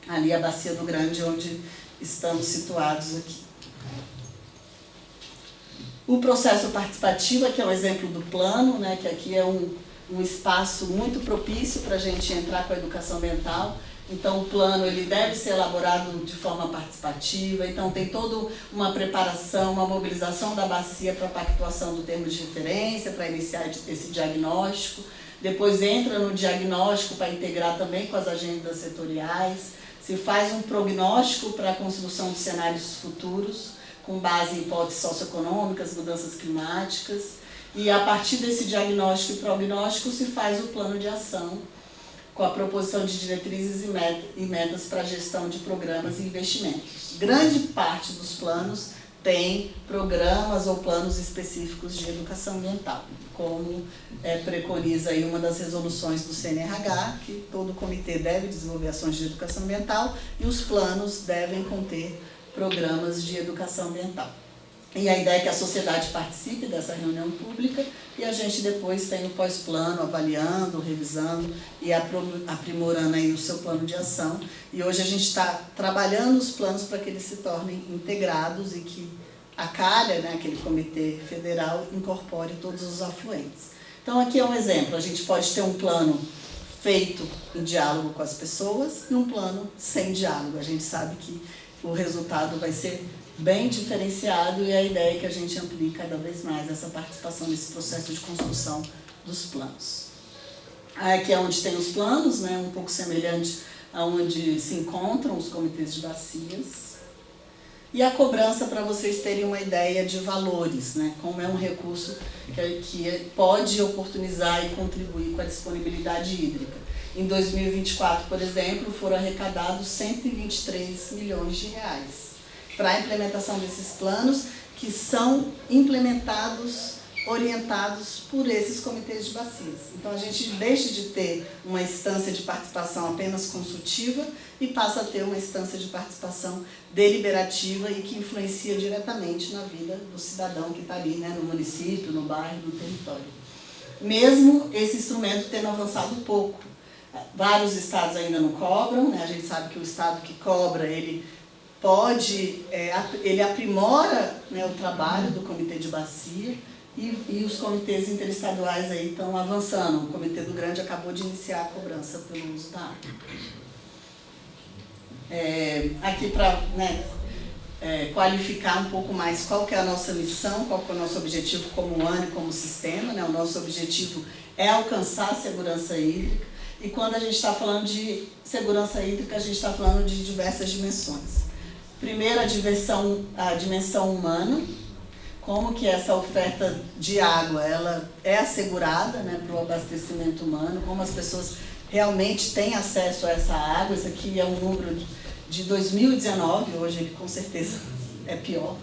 ali a Bacia do Grande, onde estamos situados aqui. O processo participativo, que é um exemplo do plano, né, que aqui é um espaço muito propício para a gente entrar com a educação ambiental. Então o plano ele deve ser elaborado de forma participativa, então tem toda uma preparação, uma mobilização da bacia para a pactuação do termo de referência, para iniciar esse diagnóstico. Depois entra no diagnóstico para integrar também com as agendas setoriais. Se faz um prognóstico para a construção de cenários futuros, com base em hipóteses socioeconômicas, mudanças climáticas, e a partir desse diagnóstico e prognóstico se faz o plano de ação, com a proposição de diretrizes e metas para a gestão de programas e investimentos. Grande parte dos planos tem programas ou planos específicos de educação ambiental, como preconiza aí uma das resoluções do CNRH, que todo comitê deve desenvolver ações de educação ambiental e os planos devem conter programas de educação ambiental. E a ideia é que a sociedade participe dessa reunião pública e a gente depois tem o pós-plano, avaliando, revisando e aprimorando aí o seu plano de ação. E hoje a gente está trabalhando os planos para que eles se tornem integrados e que a CALHA, né, aquele comitê federal, incorpore todos os afluentes. Então aqui é um exemplo, a gente pode ter um plano feito em diálogo com as pessoas e um plano sem diálogo. A gente sabe que o resultado vai ser bem diferenciado e a ideia é que a gente amplie cada vez mais essa participação nesse processo de construção dos planos. Aqui é onde tem os planos, né, um pouco semelhante a onde se encontram os comitês de bacias. E a cobrança, para vocês terem uma ideia de valores, né, como é um recurso que pode oportunizar e contribuir com a disponibilidade hídrica. Em 2024, por exemplo, foram arrecadados 123 milhões de reais para a implementação desses planos, que são implementados, orientados por esses comitês de bacias. Então a gente deixa de ter uma instância de participação apenas consultiva e passa a ter uma instância de participação deliberativa e que influencia diretamente na vida do cidadão que está ali, né, no município, no bairro, no território. Mesmo esse instrumento tendo avançado pouco. Vários estados ainda não cobram, né? A gente sabe que o estado que cobra, ele aprimora, né, o trabalho do comitê de bacia e os comitês interestaduais aí estão avançando. O Comitê do Grande acabou de iniciar a cobrança pelo uso da água. Aqui para, né, qualificar um pouco mais qual que é a nossa missão, qual que é o nosso objetivo como ANE, como sistema, né? O nosso objetivo é alcançar a segurança hídrica e quando a gente está falando de segurança hídrica, a gente está falando de diversas dimensões. Primeiro, a dimensão humana, como que essa oferta de água ela é assegurada, né, para o abastecimento humano, como as pessoas realmente têm acesso a essa água. Isso aqui é um número de 2019, hoje ele com certeza é pior.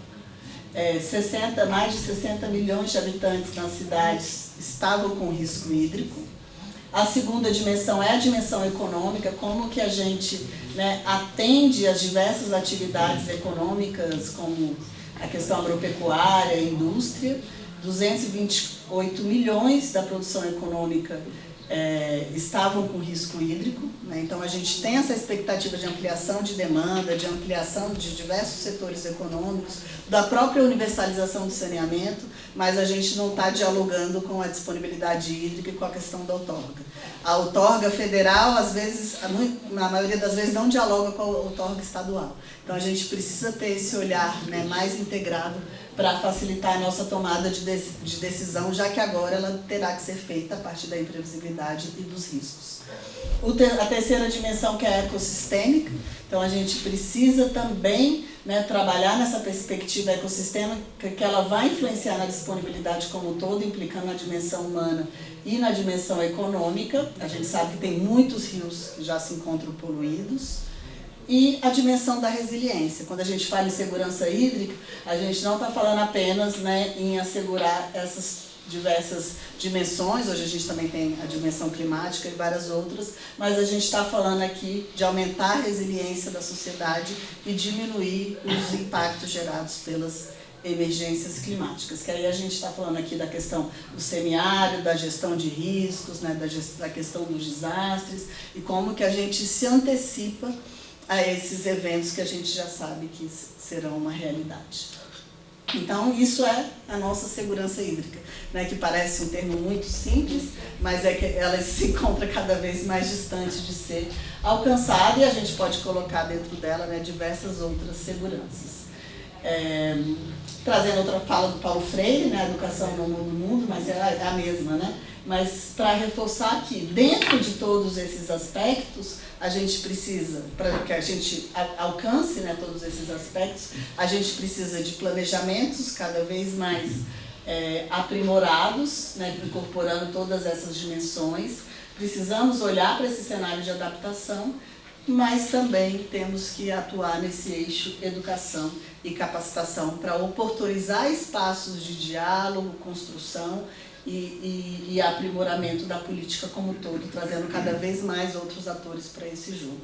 Mais de 60 milhões de habitantes nas cidades estavam com risco hídrico. A segunda dimensão é a dimensão econômica, como que a gente, né, atende às diversas atividades econômicas, como a questão agropecuária, a indústria. 228 milhões da produção econômica estavam com risco hídrico, né? Então a gente tem essa expectativa de ampliação de demanda, de ampliação de diversos setores econômicos, da própria universalização do saneamento, mas a gente não está dialogando com a disponibilidade hídrica e com a questão da outorga. A outorga federal, às vezes, na maioria das vezes, não dialoga com a outorga estadual. Então a gente precisa ter esse olhar, né, mais integrado para facilitar a nossa tomada de decisão, já que agora ela terá que ser feita a partir da imprevisibilidade e dos riscos. A terceira dimensão, que é a ecossistêmica, então a gente precisa também, né, trabalhar nessa perspectiva ecossistêmica, que ela vai influenciar na disponibilidade como um todo, implicando na dimensão humana e na dimensão econômica. A gente sabe que tem muitos rios que já se encontram poluídos. E a dimensão da resiliência. Quando a gente fala em segurança hídrica, a gente não está falando apenas, né, em assegurar essas diversas dimensões. Hoje a gente também tem a dimensão climática e várias outras, mas a gente está falando aqui de aumentar a resiliência da sociedade e diminuir os impactos gerados pelas emergências climáticas, que aí a gente está falando aqui da questão do semiárido, da gestão de riscos, né, da questão dos desastres, e como que a gente se antecipa a esses eventos que a gente já sabe que serão uma realidade. Então, isso é a nossa segurança hídrica, né, que parece um termo muito simples, mas é que ela se encontra cada vez mais distante de ser alcançada, e a gente pode colocar dentro dela, né, diversas outras seguranças. Trazendo outra fala do Paulo Freire, né, a educação não muda o mundo, mas é a mesma, né? Mas para reforçar que dentro de todos esses aspectos, a gente precisa, para que a gente alcance, né, todos esses aspectos, a gente precisa de planejamentos cada vez mais aprimorados, né, incorporando todas essas dimensões. Precisamos olhar para esse cenário de adaptação, mas também temos que atuar nesse eixo educação e capacitação para oportunizar espaços de diálogo, construção e aprimoramento da política como um todo, trazendo cada vez mais outros atores para esse jogo.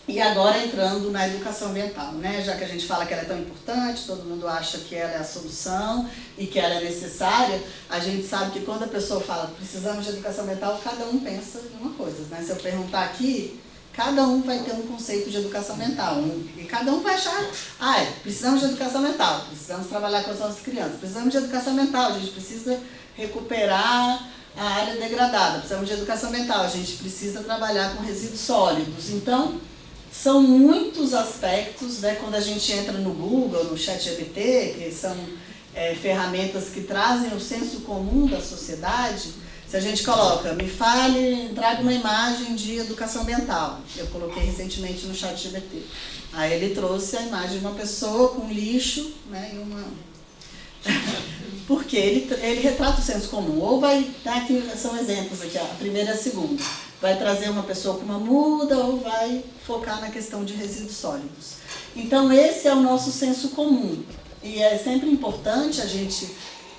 E agora entrando na educação ambiental, né? Já que a gente fala que ela é tão importante, todo mundo acha que ela é a solução e que ela é necessária, a gente sabe que quando a pessoa fala precisamos de educação ambiental, cada um pensa em uma coisa, né? Se eu perguntar aqui, cada um vai ter um conceito de educação ambiental, e cada um vai achar, precisamos de educação ambiental, precisamos trabalhar com as nossas crianças, precisamos de educação ambiental, a gente precisa recuperar a área degradada, precisamos de educação ambiental, a gente precisa trabalhar com resíduos sólidos. Então, são muitos aspectos, né, quando a gente entra no Google, no ChatGPT, que são ferramentas que trazem o senso comum da sociedade. Se a gente coloca, traga uma imagem de educação ambiental. Eu coloquei recentemente no ChatGPT. Aí ele trouxe a imagem de uma pessoa com lixo, né, e uma... Porque ele retrata o senso comum. Ou vai, aqui são exemplos aqui, a primeira e a segunda. Vai trazer uma pessoa com uma muda ou vai focar na questão de resíduos sólidos. Então, esse é o nosso senso comum. E é sempre importante a gente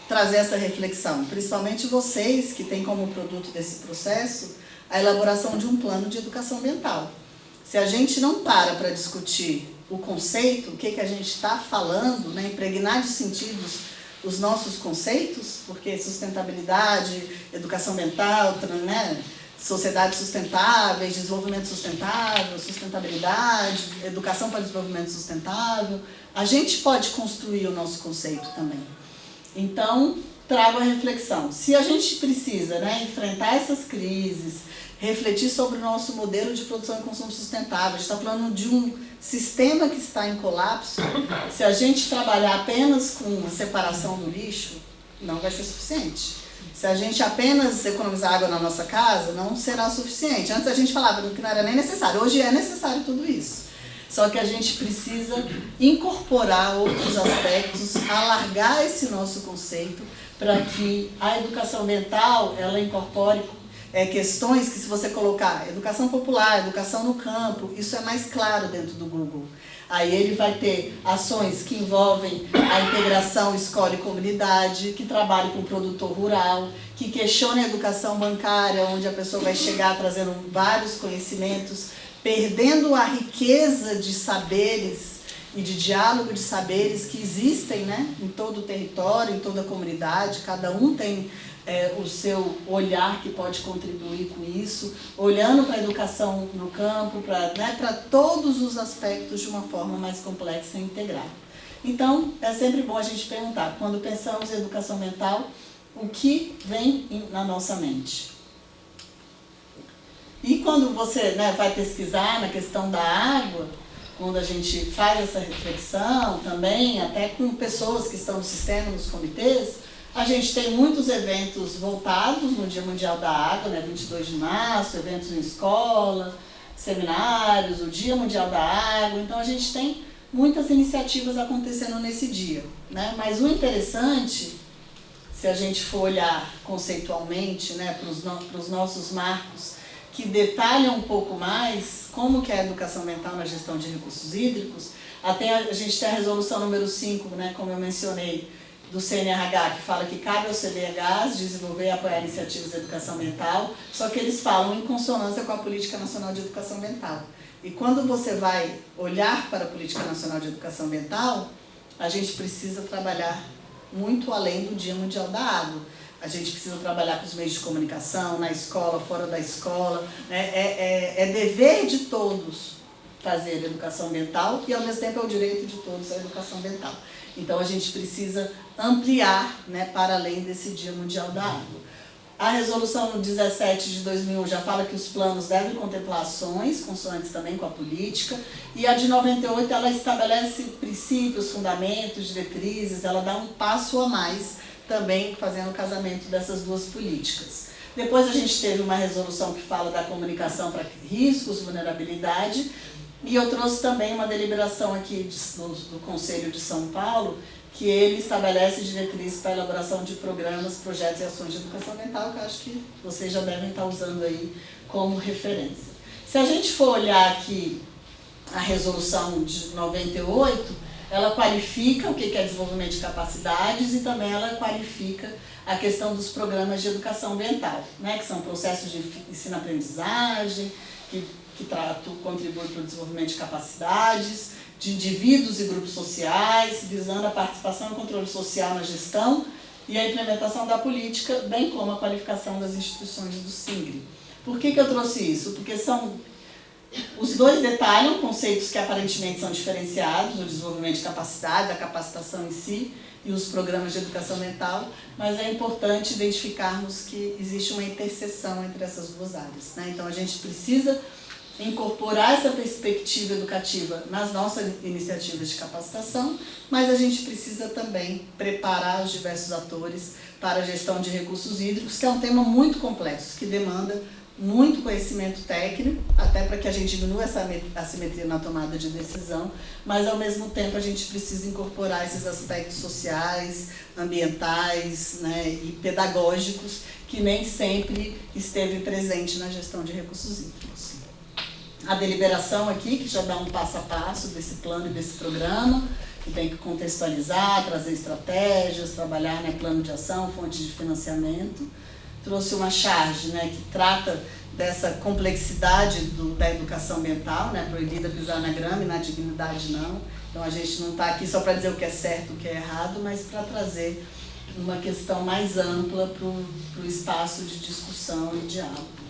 trazer essa reflexão, principalmente vocês que têm como produto desse processo a elaboração de um plano de educação ambiental. Se a gente não para discutir o conceito, o que a gente está falando, né, impregnar de sentidos os nossos conceitos, porque sustentabilidade, educação ambiental, né, sociedades sustentáveis, desenvolvimento sustentável, sustentabilidade, educação para desenvolvimento sustentável, a gente pode construir o nosso conceito também. Então, trago a reflexão. Se a gente precisa, né, enfrentar essas crises, refletir sobre o nosso modelo de produção e consumo sustentável, a gente está falando de um sistema que está em colapso, se a gente trabalhar apenas com a separação do lixo, não vai ser suficiente. Se a gente apenas economizar água na nossa casa, não será suficiente. Antes a gente falava que não era nem necessário, hoje é necessário tudo isso. Só que a gente precisa incorporar outros aspectos, alargar esse nosso conceito para que a educação ambiental ela incorpore questões que, se você colocar educação popular, educação no campo, isso é mais claro dentro do Google. Aí ele vai ter ações que envolvem a integração escola e comunidade, que trabalhe com o produtor rural, que questione a educação bancária, onde a pessoa vai chegar trazendo vários conhecimentos, perdendo a riqueza de saberes e de diálogo de saberes que existem, né, em todo o território, em toda a comunidade. Cada um tem o seu olhar que pode contribuir com isso, olhando para a educação no campo, para todos os aspectos de uma forma mais complexa e integrada. Então, é sempre bom a gente perguntar, quando pensamos em educação ambiental, o que vem na nossa mente? E quando você, né, vai pesquisar na questão da água, quando a gente faz essa reflexão também, até com pessoas que estão no sistema, nos comitês, a gente tem muitos eventos voltados no Dia Mundial da Água, né, 22 de março, eventos em escola, seminários, o Dia Mundial da Água, então a gente tem muitas iniciativas acontecendo nesse dia, né? Mas o interessante, se a gente for olhar conceitualmente, né, para os nossos marcos, que detalham um pouco mais como que é a educação ambiental na gestão de recursos hídricos, até a gente tem a resolução número 5, né, como eu mencionei, do CNRH, que fala que cabe ao CDHs desenvolver e apoiar iniciativas de educação ambiental, só que eles falam em consonância com a Política Nacional de Educação Ambiental. E quando você vai olhar para a Política Nacional de Educação Ambiental, a gente precisa trabalhar muito além do Dia Mundial da Água. A gente precisa trabalhar com os meios de comunicação, na escola, fora da escola, né? É dever de todos fazer a educação ambiental e, ao mesmo tempo, é o direito de todos a educação ambiental. Então, a gente precisa ampliar, né, para além desse Dia Mundial da Água. A resolução 17 de 2001 já fala que os planos devem contemplar ações, consonantes também com a política, e a de 98 ela estabelece princípios, fundamentos, diretrizes, ela dá um passo a mais também fazendo o casamento dessas duas políticas. Depois a gente teve uma resolução que fala da comunicação para riscos, vulnerabilidade, e eu trouxe também uma deliberação aqui do Conselho de São Paulo, que ele estabelece diretrizes para a elaboração de programas, projetos e ações de educação ambiental, que eu acho que vocês já devem estar usando aí como referência. Se a gente for olhar aqui a resolução de 98, ela qualifica o que é desenvolvimento de capacidades e também ela qualifica a questão dos programas de educação ambiental, né, que são processos de ensino-aprendizagem, que contribui para o desenvolvimento de capacidades, de indivíduos e grupos sociais, visando a participação e controle social na gestão e a implementação da política, bem como a qualificação das instituições do SINGRE. Por que eu trouxe isso? Porque os dois detalham conceitos que aparentemente são diferenciados, o desenvolvimento de capacidades, a capacitação em si e os programas de educação ambiental, mas é importante identificarmos que existe uma interseção entre essas duas áreas, né? Então a gente precisa incorporar essa perspectiva educativa nas nossas iniciativas de capacitação, mas a gente precisa também preparar os diversos atores para a gestão de recursos hídricos, que é um tema muito complexo, que demanda muito conhecimento técnico, até para que a gente diminua essa assimetria na tomada de decisão, mas ao mesmo tempo a gente precisa incorporar esses aspectos sociais, ambientais, né, e pedagógicos, que nem sempre esteve presente na gestão de recursos hídricos. A deliberação aqui, que já dá um passo a passo desse plano e desse programa, que tem que contextualizar, trazer estratégias, trabalhar, né, plano de ação, fontes de financiamento. Trouxe uma charge, né, que trata dessa complexidade da educação ambiental, né, proibida pisar na grama e na dignidade não. Então a gente não está aqui só para dizer o que é certo, o que é errado, mas para trazer uma questão mais ampla para o espaço de discussão e diálogo.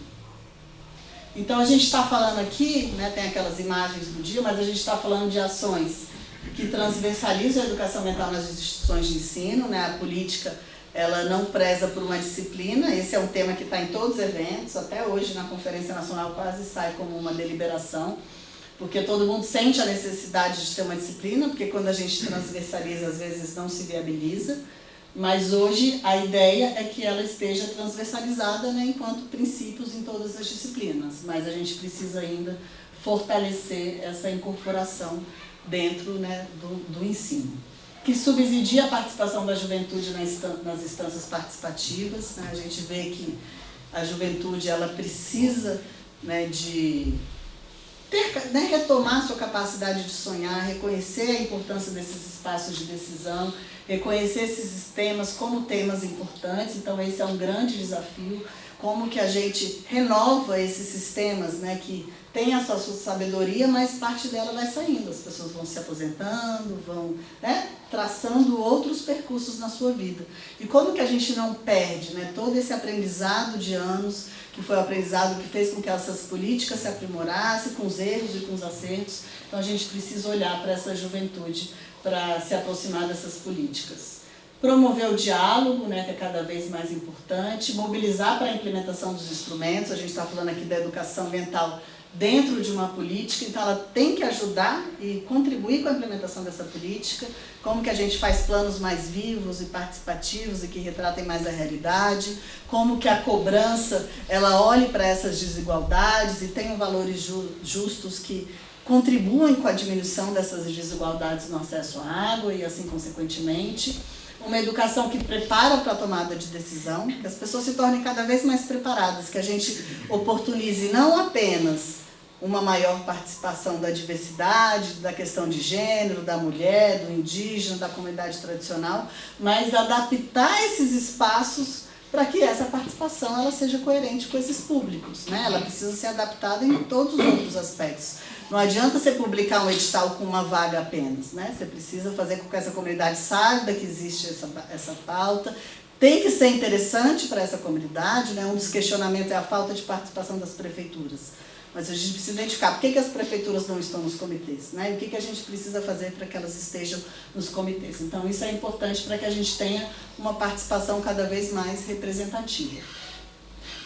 Então a gente está falando aqui, né, tem aquelas imagens do dia, mas a gente está falando de ações que transversalizam a educação ambiental nas instituições de ensino, né, a política ela não preza por uma disciplina, esse é um tema que está em todos os eventos, até hoje na Conferência Nacional quase sai como uma deliberação, porque todo mundo sente a necessidade de ter uma disciplina, porque quando a gente transversaliza às vezes não se viabiliza, mas hoje a ideia é que ela esteja transversalizada, né, enquanto princípios em todas as disciplinas, mas a gente precisa ainda fortalecer essa incorporação dentro, né, do ensino. Que subsidia a participação da juventude nas instâncias participativas, né? A gente vê que a juventude ela precisa, né, de né, retomar sua capacidade de sonhar, reconhecer a importância desses espaços de decisão, reconhecer esses temas como temas importantes, então esse é um grande desafio, como que a gente renova esses sistemas, né, que tem a sua sabedoria, mas parte dela vai saindo, as pessoas vão se aposentando, vão, né, traçando outros percursos na sua vida. E como que a gente não perde, né, todo esse aprendizado de anos, que foi o aprendizado que fez com que essas políticas se aprimorassem, com os erros e com os acertos. Então a gente precisa olhar para essa juventude para se aproximar dessas políticas. Promover o diálogo, né, que é cada vez mais importante, mobilizar para a implementação dos instrumentos, a gente está falando aqui da educação ambiental, dentro de uma política, então ela tem que ajudar e contribuir com a implementação dessa política, como que a gente faz planos mais vivos e participativos e que retratem mais a realidade, como que a cobrança ela olhe para essas desigualdades e tenha valores justos que contribuem com a diminuição dessas desigualdades no acesso à água e assim consequentemente. Uma educação que prepara para a tomada de decisão, que as pessoas se tornem cada vez mais preparadas, que a gente oportunize não apenas uma maior participação da diversidade, da questão de gênero, da mulher, do indígena, da comunidade tradicional, mas adaptar esses espaços para que essa participação ela seja coerente com esses públicos, né? Ela precisa ser adaptada em todos os outros aspectos. Não adianta você publicar um edital com uma vaga apenas, né? Você precisa fazer com que essa comunidade saiba que existe essa pauta. Tem que ser interessante para essa comunidade, né? Um dos questionamentos é a falta de participação das prefeituras. Mas a gente precisa identificar por que as prefeituras não estão nos comitês, né? E o que a gente precisa fazer para que elas estejam nos comitês. Então, isso é importante para que a gente tenha uma participação cada vez mais representativa.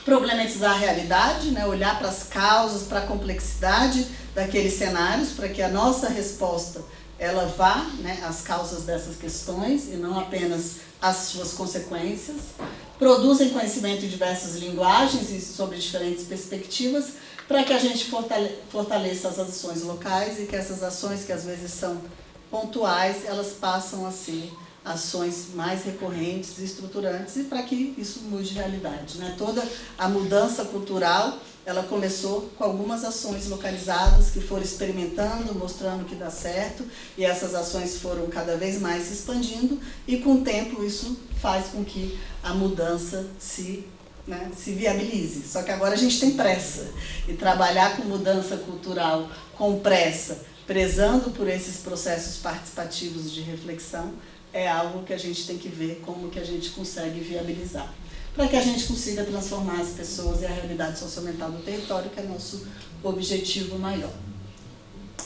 Problematizar a realidade, né? Olhar para as causas, para a complexidade daqueles cenários, para que a nossa resposta ela vá, né, às causas dessas questões e não apenas às suas consequências. Produzem conhecimento em diversas linguagens e sobre diferentes perspectivas, para que a gente fortaleça as ações locais e que essas ações, que às vezes são pontuais, elas passam a ser ações mais recorrentes e estruturantes, e para que isso mude realidade, né? Toda a mudança cultural, ela começou com algumas ações localizadas que foram experimentando, mostrando que dá certo, e essas ações foram cada vez mais se expandindo, e com o tempo isso faz com que a mudança se viabilize. Só que agora a gente tem pressa, e trabalhar com mudança cultural com pressa, prezando por esses processos participativos de reflexão, é algo que a gente tem que ver como que a gente consegue viabilizar, para que a gente consiga transformar as pessoas e a realidade socioambiental do território, que é nosso objetivo maior.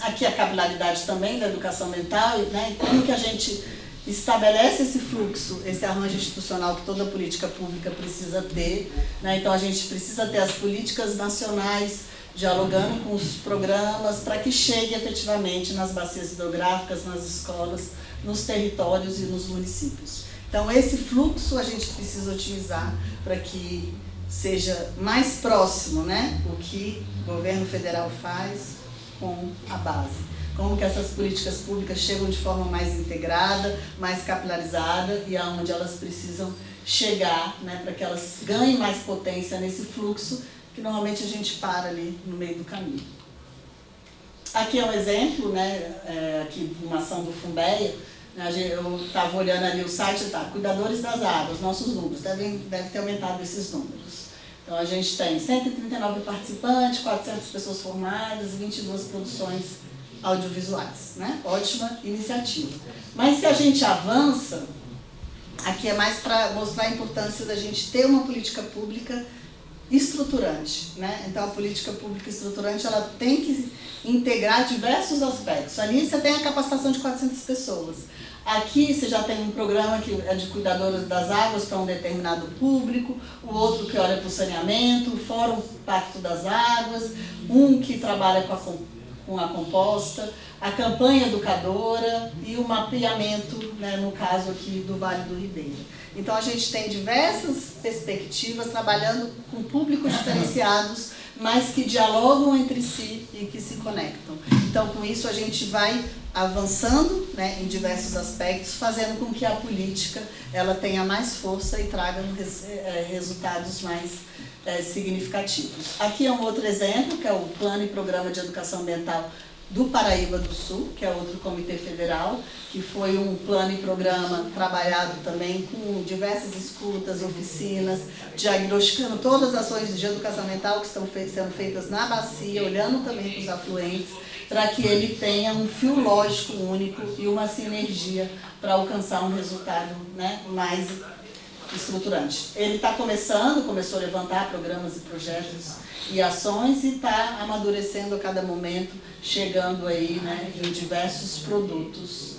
Aqui a capilaridade também da educação ambiental, né, e como que a gente estabelece esse fluxo, esse arranjo institucional que toda política pública precisa ter, né? Então a gente precisa ter as políticas nacionais dialogando com os programas para que chegue efetivamente nas bacias hidrográficas, nas escolas, nos territórios e nos municípios. Então esse fluxo a gente precisa otimizar para que seja mais próximo, né, o que o governo federal faz com a base. Como que essas políticas públicas chegam de forma mais integrada, mais capilarizada e aonde elas precisam chegar, né, para que elas ganhem mais potência nesse fluxo, que normalmente a gente para ali no meio do caminho. Aqui é um exemplo, né, aqui uma ação do Funbeia, né, eu estava olhando ali o site, tá, Cuidadores das Águas, nossos números, deve ter aumentado esses números. Então a gente tem 139 participantes, 400 pessoas formadas, 22 produções audiovisuais, né? Ótima iniciativa. Mas se a gente avança, aqui é mais para mostrar a importância da gente ter uma política pública estruturante, né? Então a política pública estruturante ela tem que integrar diversos aspectos. Ali você tem a capacitação de 400 pessoas. Aqui você já tem um programa que é de cuidadores das águas para um determinado público, o outro que olha para o saneamento, o Fórum Pacto das Águas, um que trabalha com a composta, a campanha educadora e o mapeamento, né, no caso aqui do Vale do Ribeira. Então a gente tem diversas perspectivas trabalhando com públicos diferenciados, mas que dialogam entre si e que se conectam. Então com isso a gente vai avançando, né, em diversos aspectos, fazendo com que a política ela tenha mais força e traga resultados mais significativos. Aqui é um outro exemplo, que é o Plano e Programa de Educação Ambiental do Paraíba do Sul, que é outro comitê federal, que foi um plano e programa trabalhado também com diversas escutas, oficinas, diagnosticando todas as ações de educação ambiental que estão sendo feitas na bacia, olhando também para os afluentes, para que ele tenha um fio lógico único e uma sinergia para alcançar um resultado, né, mais estruturante. Ele começou a levantar programas e projetos e ações e está amadurecendo a cada momento, chegando aí, né, em diversos produtos,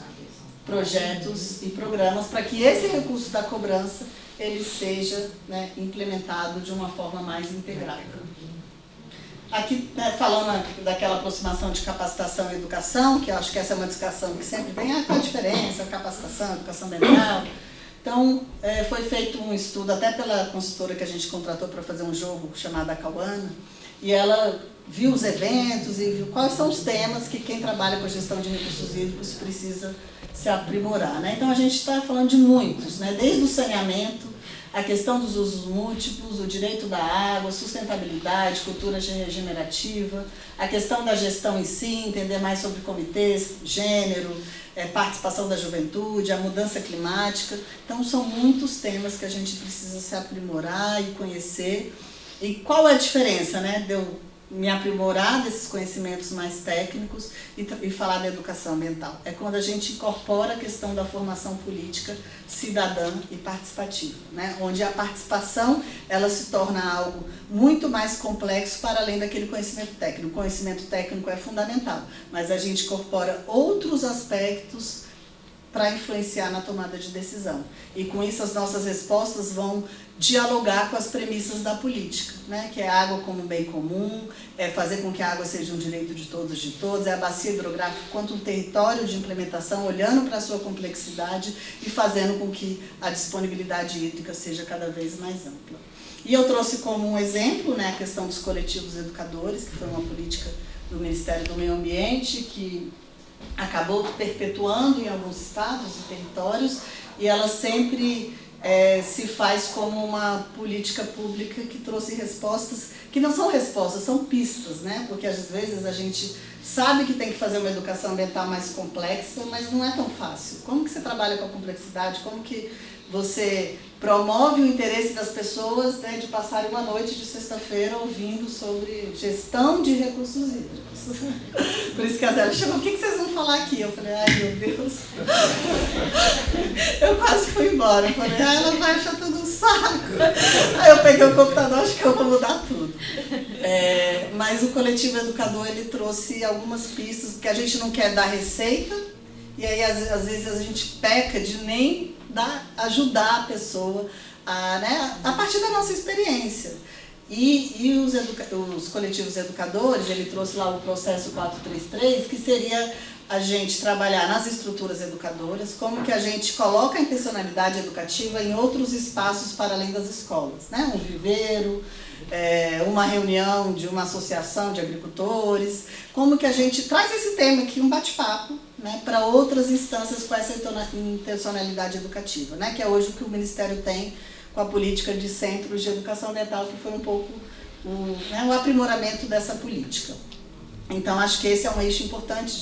projetos e programas, para que esse recurso da cobrança ele seja, né, implementado de uma forma mais integrada. Aqui, né, falando daquela aproximação de capacitação e educação, que eu acho que essa é uma discussão que sempre vem, qual a diferença, capacitação, educação ambiental. Então, foi feito um estudo até pela consultora que a gente contratou para fazer um jogo chamado Acauana, e ela viu os eventos e viu quais são os temas que quem trabalha com a gestão de recursos hídricos precisa se aprimorar, né? Então, a gente está falando de muitos, né? Desde o saneamento, a questão dos usos múltiplos, o direito da água, sustentabilidade, cultura regenerativa, a questão da gestão em si, entender mais sobre comitês, gênero, participação da juventude, a mudança climática. Então, são muitos temas que a gente precisa se aprimorar e conhecer. E qual é a diferença, né, de eu me aprimorar desses conhecimentos mais técnicos e falar da educação ambiental? É quando a gente incorpora a questão da formação política cidadã e participativa, né? Onde a participação ela se torna algo muito mais complexo para além daquele conhecimento técnico. O conhecimento técnico é fundamental, mas a gente incorpora outros aspectos para influenciar na tomada de decisão. E com isso as nossas respostas vão dialogar com as premissas da política, né? Que é a água como um bem comum, é fazer com que a água seja um direito de todos, é a bacia hidrográfica quanto um território de implementação, olhando para a sua complexidade e fazendo com que a disponibilidade hídrica seja cada vez mais ampla. E eu trouxe como um exemplo, né, a questão dos coletivos educadores, que foi uma política do Ministério do Meio Ambiente, que acabou perpetuando em alguns estados e territórios, e ela sempre se faz como uma política pública que trouxe respostas, que não são respostas, são pistas, né? Porque às vezes a gente sabe que tem que fazer uma educação ambiental mais complexa, mas não é tão fácil. Como que você trabalha com a complexidade? Como que você promove o interesse das pessoas, né, de passarem uma noite de sexta-feira ouvindo sobre gestão de recursos hídricos? Por isso que a Zélia chegou, o que vocês vão falar aqui? Eu falei, ai meu Deus. Eu quase fui embora. Eu falei, ela vai achar tudo um saco. Aí eu peguei o computador, acho que eu vou mudar tudo. Mas o coletivo educador, ele trouxe algumas pistas, porque a gente não quer dar receita, e aí às vezes a gente peca de nem ajudar a pessoa a partir da nossa experiência. E os coletivos educadores, ele trouxe lá o processo 433, que seria a gente trabalhar nas estruturas educadoras, como que a gente coloca a intencionalidade educativa em outros espaços para além das escolas, né? Um viveiro, uma reunião de uma associação de agricultores, como que a gente traz esse tema aqui, um bate-papo, né, para outras instâncias com essa intencionalidade educativa, né, que é hoje o que o Ministério tem com a política de centros de educação ambiental, que foi um pouco o aprimoramento dessa política. Então, acho que esse é um eixo importante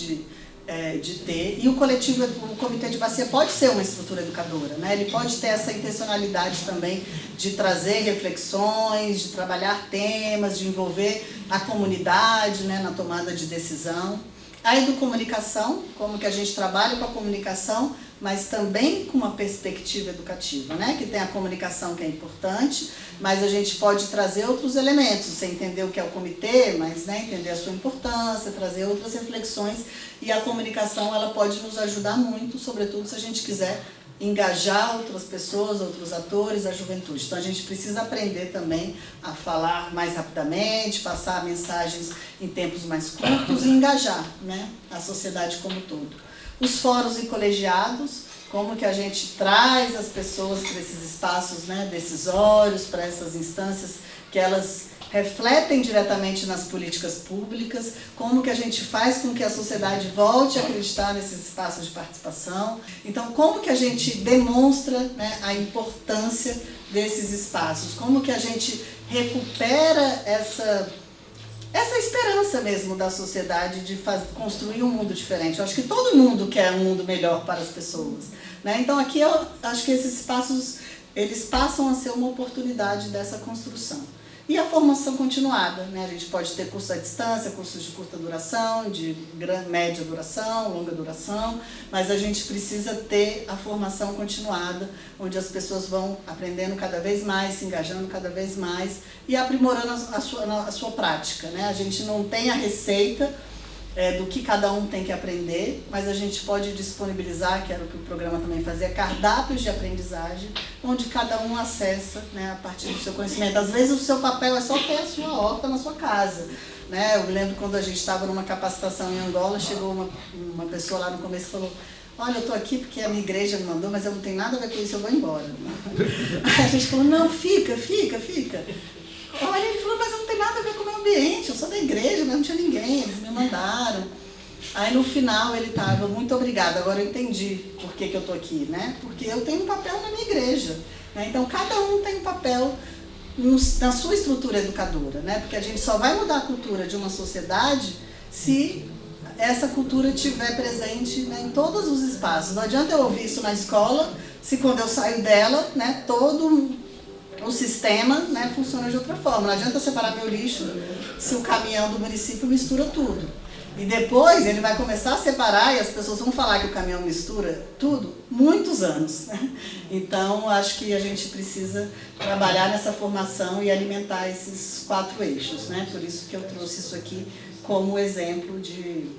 de ter, e o comitê de bacia pode ser uma estrutura educadora, né? Ele pode ter essa intencionalidade também de trazer reflexões, de trabalhar temas, de envolver a comunidade, né, na tomada de decisão. A educomunicação, como que a gente trabalha com a comunicação, mas também com uma perspectiva educativa, né? Que tem a comunicação, que é importante, mas a gente pode trazer outros elementos, você entender o que é o comitê, mas, né, entender a sua importância, trazer outras reflexões, e a comunicação ela pode nos ajudar muito, sobretudo se a gente quiser engajar outras pessoas, outros atores, a juventude. Então a gente precisa aprender também a falar mais rapidamente, passar mensagens em tempos mais curtos e engajar, né, a sociedade como um todo. Os fóruns e colegiados, como que a gente traz as pessoas para esses espaços, né, decisórios, para essas instâncias que elas refletem diretamente nas políticas públicas, como que a gente faz com que a sociedade volte a acreditar nesses espaços de participação. Então, como que a gente demonstra, né, a importância desses espaços, como que a gente recupera essa esperança mesmo da sociedade de construir um mundo diferente. Eu acho que todo mundo quer um mundo melhor para as pessoas, né? Então, aqui eu acho que esses espaços, eles passam a ser uma oportunidade dessa construção. E a formação continuada, né? A gente pode ter cursos à distância, cursos de curta duração, de média duração, longa duração, mas a gente precisa ter a formação continuada, onde as pessoas vão aprendendo cada vez mais, se engajando cada vez mais e aprimorando a sua prática, né? A gente não tem a receita do que cada um tem que aprender, mas a gente pode disponibilizar, que era o que o programa também fazia, cardápios de aprendizagem, onde cada um acessa, né, a partir do seu conhecimento. Às vezes o seu papel é só ter a sua horta na sua casa, né? Eu me lembro quando a gente estava numa capacitação em Angola, chegou uma pessoa lá no começo e falou: olha, eu estou aqui porque a minha igreja me mandou, mas eu não tenho nada a ver com isso, eu vou embora. Aí a gente falou: não, fica. Olha, ele falou: mas eu não tenho nada a ver com o meu ambiente, eu sou da igreja, mas não tinha ninguém, eles me mandaram. Aí no final ele estava: muito obrigada, agora eu entendi por que eu estou aqui, né? Porque eu tenho um papel na minha igreja, né? Então cada um tem um papel na sua estrutura educadora, né? Porque a gente só vai mudar a cultura de uma sociedade se essa cultura estiver presente, né, em todos os espaços. Não adianta eu ouvir isso na escola, se quando eu saio dela, né, todo o sistema, né, funciona de outra forma. Não adianta eu separar meu lixo se o caminhão do município mistura tudo. E depois ele vai começar a separar e as pessoas vão falar que o caminhão mistura tudo muitos anos, né? Então, acho que a gente precisa trabalhar nessa formação e alimentar esses 4 eixos, né? Por isso que eu trouxe isso aqui como exemplo de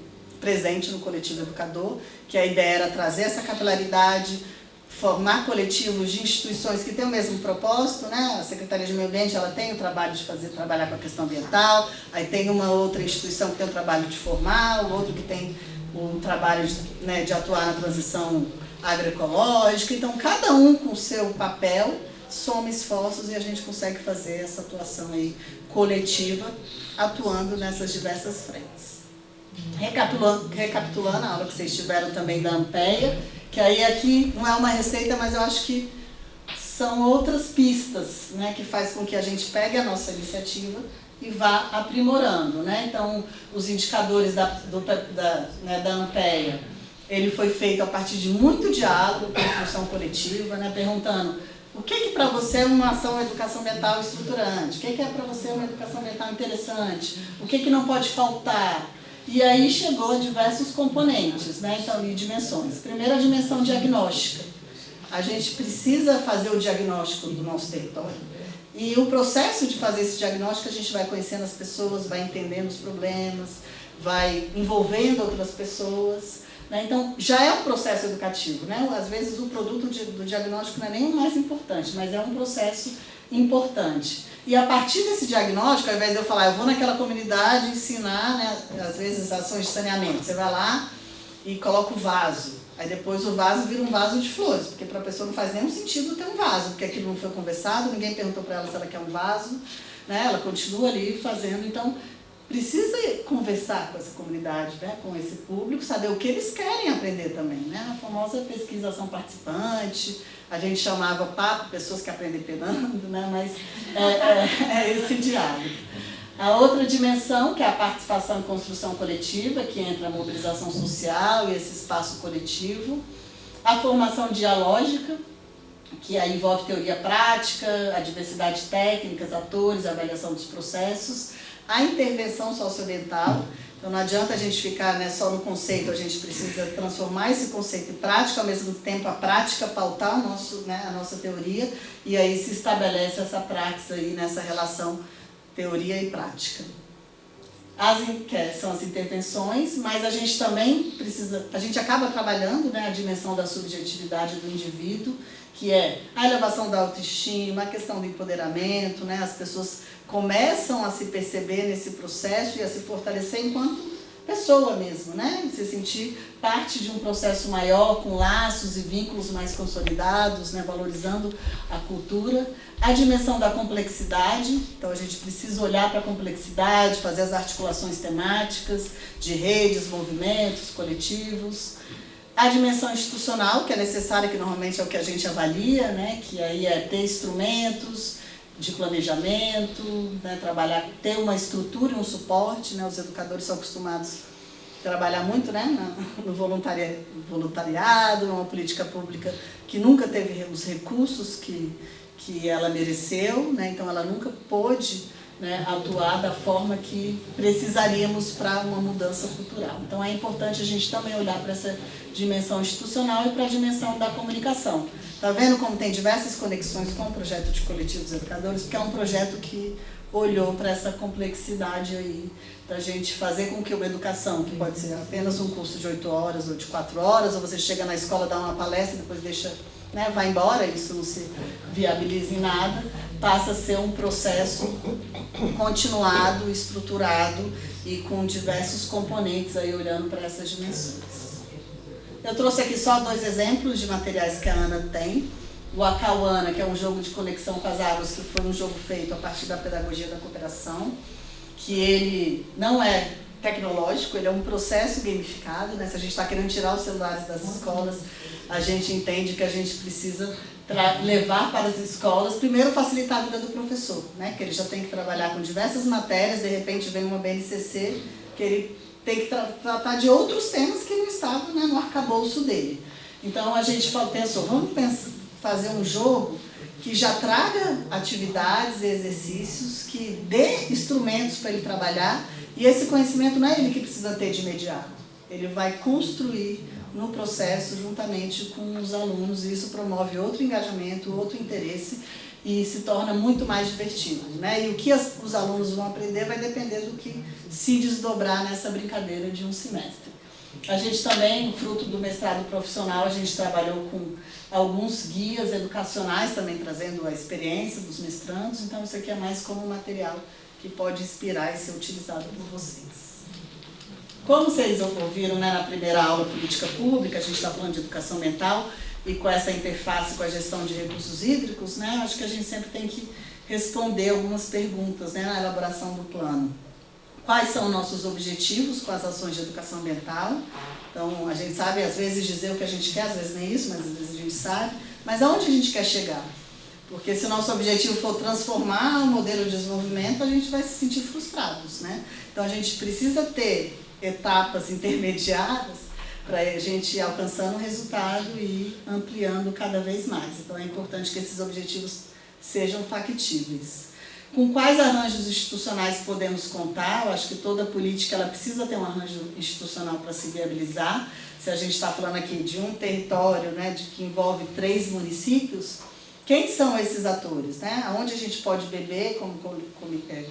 presente no Coletivo Educador, que a ideia era trazer essa capilaridade, formar coletivos de instituições que têm o mesmo propósito, né? A Secretaria de Meio Ambiente, ela tem o trabalho de trabalhar com a questão ambiental, aí tem uma outra instituição que tem o trabalho de formar, o outro que tem o trabalho de atuar na transição agroecológica. Então, cada um com o seu papel soma esforços e a gente consegue fazer essa atuação aí coletiva, atuando nessas diversas frentes. Recapitulando a aula que vocês tiveram também da AMPEA, que aí aqui não é uma receita, mas eu acho que são outras pistas, né, que faz com que a gente pegue a nossa iniciativa e vá aprimorando, né? Então, os indicadores da AMPEA, ele foi feito a partir de muito diálogo com a função coletiva, né, perguntando o que para você é uma ação de educação ambiental estruturante, o que é para você uma educação ambiental interessante, o que não pode faltar. E aí chegou a diversos componentes, né? Então, e dimensões. Primeiro, a dimensão diagnóstica. A gente precisa fazer o diagnóstico do nosso território. E o processo de fazer esse diagnóstico, a gente vai conhecendo as pessoas, vai entendendo os problemas, vai envolvendo outras pessoas, né? Então, já é um processo educativo, né? Às vezes o produto do diagnóstico não é nem o mais importante, mas é um processo importante. E a partir desse diagnóstico, ao invés de eu falar, eu vou naquela comunidade ensinar, né, às vezes ações de saneamento, você vai lá e coloca o vaso. Aí depois o vaso vira um vaso de flores, porque para a pessoa não faz nenhum sentido ter um vaso, porque aquilo não foi conversado, ninguém perguntou para ela se ela quer um vaso, né? Ela continua ali fazendo. Então, precisa conversar com essa comunidade, né? Com esse público, saber o que eles querem aprender também, né? A famosa pesquisação participante, a gente chamava papo, pessoas que aprendem pedando, né? Mas é esse diálogo. A outra dimensão, que é a participação em construção coletiva, que entra a mobilização social e esse espaço coletivo. A formação dialógica, que aí envolve teoria prática, a diversidade de técnicas, atores, a avaliação dos processos. A intervenção socioambiental. Então não adianta a gente ficar, né, só no conceito, a gente precisa transformar esse conceito em prática, ao mesmo tempo a prática pautar a nossa teoria, e aí se estabelece essa praxis aí nessa relação teoria e prática. São as intervenções, mas a gente também precisa, a gente acaba trabalhando, né, a dimensão da subjetividade do indivíduo, que é a elevação da autoestima, a questão do empoderamento, né, as pessoas começam a se perceber nesse processo e a se fortalecer enquanto pessoa mesmo, né? Se sentir parte de um processo maior, com laços e vínculos mais consolidados, né? Valorizando a cultura. A dimensão da complexidade, então a gente precisa olhar para a complexidade, fazer as articulações temáticas de redes, movimentos, coletivos. A dimensão institucional, que é necessária, que normalmente é o que a gente avalia, né? Que aí é ter instrumentos de planejamento, né, trabalhar, ter uma estrutura e um suporte, né, os educadores são acostumados a trabalhar muito, né, no voluntariado, numa política pública que nunca teve os recursos que ela mereceu, né, então ela nunca pôde, né, atuar da forma que precisaríamos para uma mudança cultural. Então é importante a gente também olhar para essa dimensão institucional e para a dimensão da comunicação. Está vendo como tem diversas conexões com o projeto de coletivos educadores? Porque é um projeto que olhou para essa complexidade aí, da gente fazer com que uma educação, que pode ser apenas um curso de 8 horas ou de 4 horas, ou você chega na escola, dá uma palestra e depois deixa né, vai embora, isso não se viabiliza em nada, passa a ser um processo continuado, estruturado e com diversos componentes aí olhando para essas dimensões. Eu trouxe aqui só 2 exemplos de materiais que a Ana tem. O Acauana, que é um jogo de conexão com as águas, que foi um jogo feito a partir da pedagogia da cooperação, que ele não é tecnológico, ele é um processo gamificado, né? Se a gente está querendo tirar os celulares das escolas, a gente entende que a gente precisa levar para as escolas, primeiro facilitar a vida do professor, né? Que ele já tem que trabalhar com diversas matérias, de repente vem uma BNCC, que ele tem que tratar de outros temas que não estavam, né, no arcabouço dele. Então a gente pensou, vamos fazer um jogo que já traga atividades e exercícios, que dê instrumentos para ele trabalhar, e esse conhecimento não é ele que precisa ter de imediato. Ele vai construir no processo juntamente com os alunos, e isso promove outro engajamento, outro interesse, e se torna muito mais divertido, né? E o que os alunos vão aprender vai depender do que se desdobrar nessa brincadeira de um semestre. A gente também, fruto do mestrado profissional, a gente trabalhou com alguns guias educacionais, também trazendo a experiência dos mestrandos, então isso aqui é mais como um material que pode inspirar e ser utilizado por vocês. Como vocês ouviram, né, na primeira aula Política Pública, a gente está falando de educação ambiental, e com essa interface com a gestão de recursos hídricos, né, acho que a gente sempre tem que responder algumas perguntas, né, na elaboração do plano. Quais são nossos objetivos com as ações de educação ambiental? Então, a gente sabe, às vezes, dizer o que a gente quer, às vezes nem isso, mas às vezes a gente sabe. Mas aonde a gente quer chegar? Porque se o nosso objetivo for transformar o modelo de desenvolvimento, a gente vai se sentir frustrados, né? Então, a gente precisa ter etapas intermediárias para a gente ir alcançando o resultado e ampliando cada vez mais. Então, é importante que esses objetivos sejam factíveis. Com quais arranjos institucionais podemos contar? Eu acho que toda política ela precisa ter um arranjo institucional para se viabilizar. Se a gente está falando aqui de um território, né, que envolve 3 municípios, quem são esses atores? Né? Aonde a gente pode beber como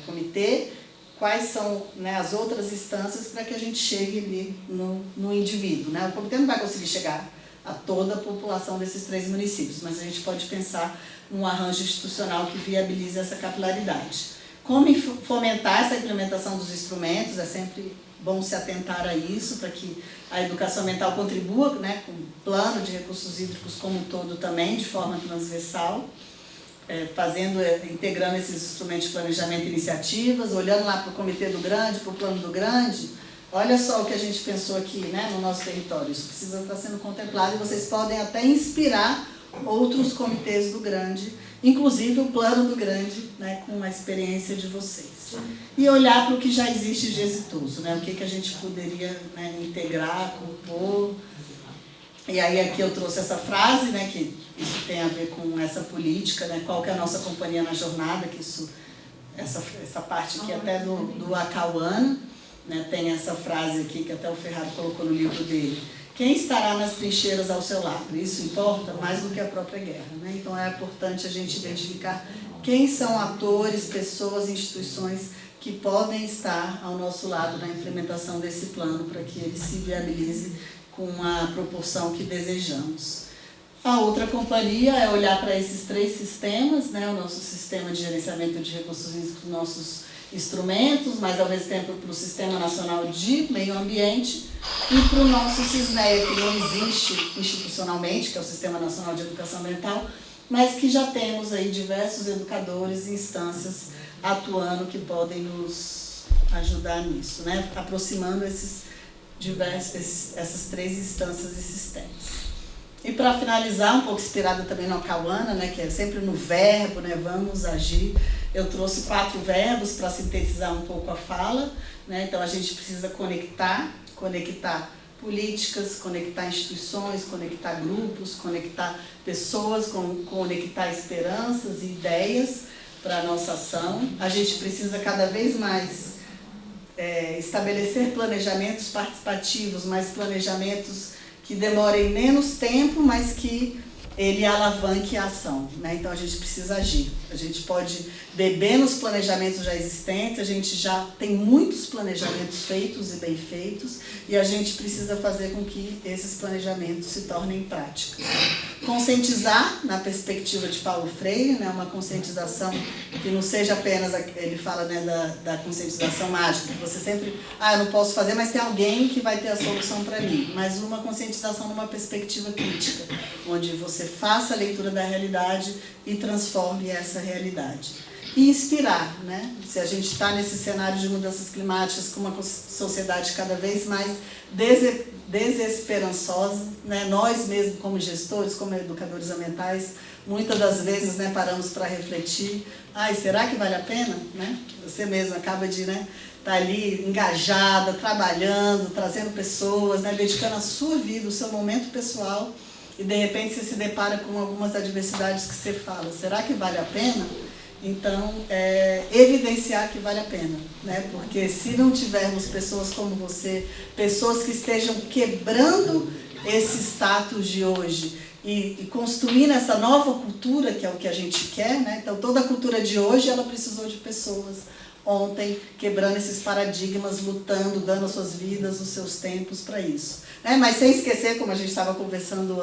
comitê? Quais são, né, as outras instâncias para que a gente chegue ali no indivíduo, né? O comitê não vai conseguir chegar a toda a população desses 3 municípios, mas a gente pode pensar num arranjo institucional que viabilize essa capilaridade. Como fomentar essa implementação dos instrumentos? É sempre bom se atentar a isso, para que a educação ambiental contribua, né, com o plano de recursos hídricos como um todo também, de forma transversal. Integrando esses instrumentos de planejamento e iniciativas, olhando lá para o Comitê do Grande, para o Plano do Grande, olha só o que a gente pensou aqui, né, no nosso território. Isso precisa estar sendo contemplado e vocês podem até inspirar outros comitês do Grande, inclusive o Plano do Grande, né, com a experiência de vocês. E olhar para o que já existe de exitoso, né, o que a gente poderia, né, integrar, compor. E aí aqui eu trouxe essa frase, né, que isso tem a ver com essa política, né, qual que é a nossa companhia na jornada, que isso, essa parte aqui até do Acauana, né, tem essa frase aqui que até o Ferrari colocou no livro dele. Quem estará nas trincheiras ao seu lado? Isso importa mais do que a própria guerra, né? Então é importante a gente identificar quem são atores, pessoas, instituições que podem estar ao nosso lado na implementação desse plano para que ele se viabilize com a proporção que desejamos. A outra companhia é olhar para esses 3 sistemas, né? O nosso sistema de gerenciamento de recursos hídricos, nossos instrumentos, mas ao mesmo tempo para o Sistema Nacional de Meio Ambiente e para o nosso SISNEA, que não existe institucionalmente, que é o Sistema Nacional de Educação Ambiental, mas que já temos aí diversos educadores e instâncias atuando que podem nos ajudar nisso, né? Aproximando essas 3 instâncias e sistemas. E para finalizar, um pouco inspirada também no Acauana, né, que é sempre no verbo, né, vamos agir, eu trouxe 4 verbos para sintetizar um pouco a fala, né? Então a gente precisa conectar políticas, conectar instituições, conectar grupos, conectar pessoas, conectar esperanças e ideias para a nossa ação. A gente precisa cada vez mais estabelecer planejamentos participativos, mas planejamentos que demorem menos tempo, mas que ele alavanque a ação, né? Então a gente precisa agir. A gente pode beber nos planejamentos já existentes, a gente já tem muitos planejamentos feitos e bem feitos, e a gente precisa fazer com que esses planejamentos se tornem práticas. conscientizar, na perspectiva de Paulo Freire, né, uma conscientização que não seja apenas, ele fala, né, da conscientização mágica, que você sempre, eu não posso fazer, mas tem alguém que vai ter a solução para mim, mas uma conscientização numa perspectiva crítica, onde você faça a leitura da realidade e transforme essa realidade. E inspirar, né? Se a gente está nesse cenário de mudanças climáticas com uma sociedade cada vez mais desesperançosa, né? Nós mesmos como gestores, como educadores ambientais, muitas das vezes, né, paramos para refletir, será que vale a pena? Né? Você mesmo acaba de, né, tá ali engajada, trabalhando, trazendo pessoas, né, dedicando a sua vida, o seu momento pessoal, e de repente você se depara com algumas adversidades que você fala, será que vale a pena? Então, evidenciar que vale a pena, né? Porque se não tivermos pessoas como você, pessoas que estejam quebrando esse status de hoje e construindo essa nova cultura, que é o que a gente quer, né? Então, toda a cultura de hoje, ela precisou de pessoas ontem, quebrando esses paradigmas, lutando, dando as suas vidas, os seus tempos para isso. Né? Mas sem esquecer, como a gente estava conversando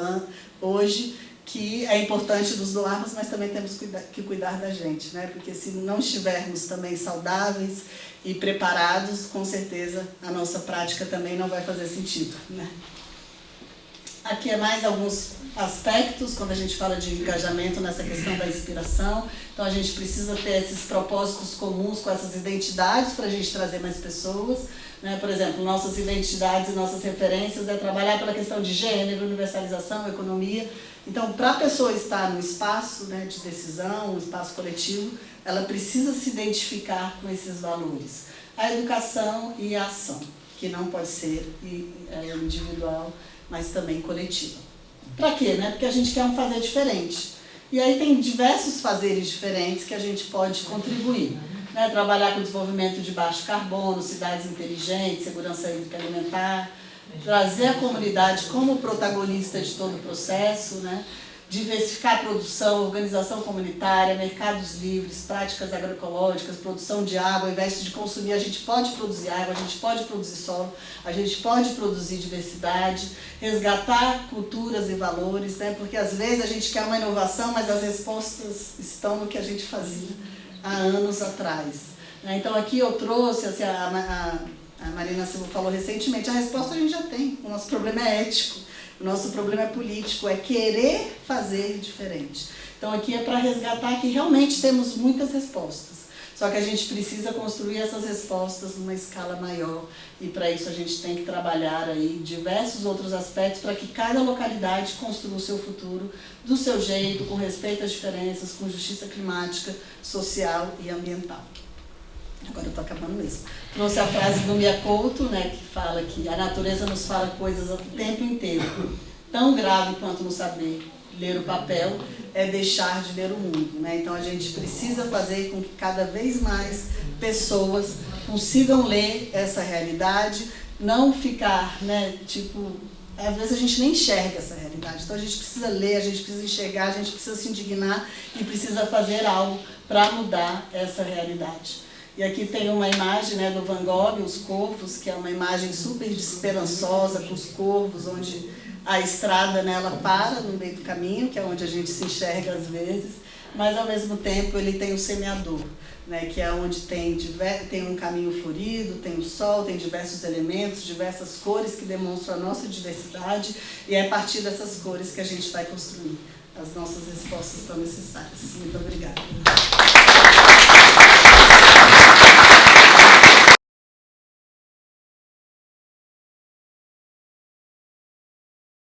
hoje, que é importante nos doarmos, mas também temos que cuidar da gente, né? Porque se não estivermos também saudáveis e preparados, com certeza a nossa prática também não vai fazer sentido, né? Aqui é mais alguns aspectos, quando a gente fala de engajamento nessa questão da inspiração. Então a gente precisa ter esses propósitos comuns com essas identidades para a gente trazer mais pessoas. Né? Por exemplo, nossas identidades e nossas referências é trabalhar pela questão de gênero, universalização, economia. Então, para a pessoa estar no espaço, né, de decisão, um espaço coletivo, ela precisa se identificar com esses valores. A educação e a ação, que não pode ser individual, mas também coletiva. Para quê? Né? Porque a gente quer um fazer diferente. E aí tem diversos fazeres diferentes que a gente pode contribuir. Né? Trabalhar com desenvolvimento de baixo carbono, cidades inteligentes, segurança hídrica alimentar, trazer a comunidade como protagonista de todo o processo, né? Diversificar a produção, organização comunitária, mercados livres, práticas agroecológicas, produção de água. Ao invés de consumir, a gente pode produzir água, a gente pode produzir solo, a gente pode produzir diversidade, resgatar culturas e valores, né? Porque às vezes a gente quer uma inovação, mas as respostas estão no que a gente fazia há anos atrás. Então aqui eu trouxe, assim, a Marina Silva falou recentemente, a resposta a gente já tem, o nosso problema é ético. O nosso problema é político, é querer fazer diferente. Então aqui é para resgatar que realmente temos muitas respostas. Só que a gente precisa construir essas respostas numa escala maior. E para isso a gente tem que trabalhar aí diversos outros aspectos para que cada localidade construa o seu futuro do seu jeito, com respeito às diferenças, com justiça climática, social e ambiental. Agora eu estou acabando mesmo. Trouxe a frase do Mia Couto, né, que fala que a natureza nos fala coisas o tempo inteiro. Tão grave quanto não saber ler o papel é deixar de ler o mundo. Né? Então a gente precisa fazer com que cada vez mais pessoas consigam ler essa realidade, não ficar, né, tipo, às vezes a gente nem enxerga essa realidade. Então a gente precisa ler, a gente precisa enxergar, a gente precisa se indignar e precisa fazer algo para mudar essa realidade. E aqui tem uma imagem, né, do Van Gogh, Os Corvos, que é uma imagem super esperançosa, com os corvos, onde a estrada, né, ela para no meio do caminho, que é onde a gente se enxerga às vezes, mas ao mesmo tempo ele tem o semeador, né, que é onde tem um caminho florido, tem o sol, tem diversos elementos, diversas cores que demonstram a nossa diversidade, e é a partir dessas cores que a gente vai construir as nossas respostas tão necessárias. Muito obrigada.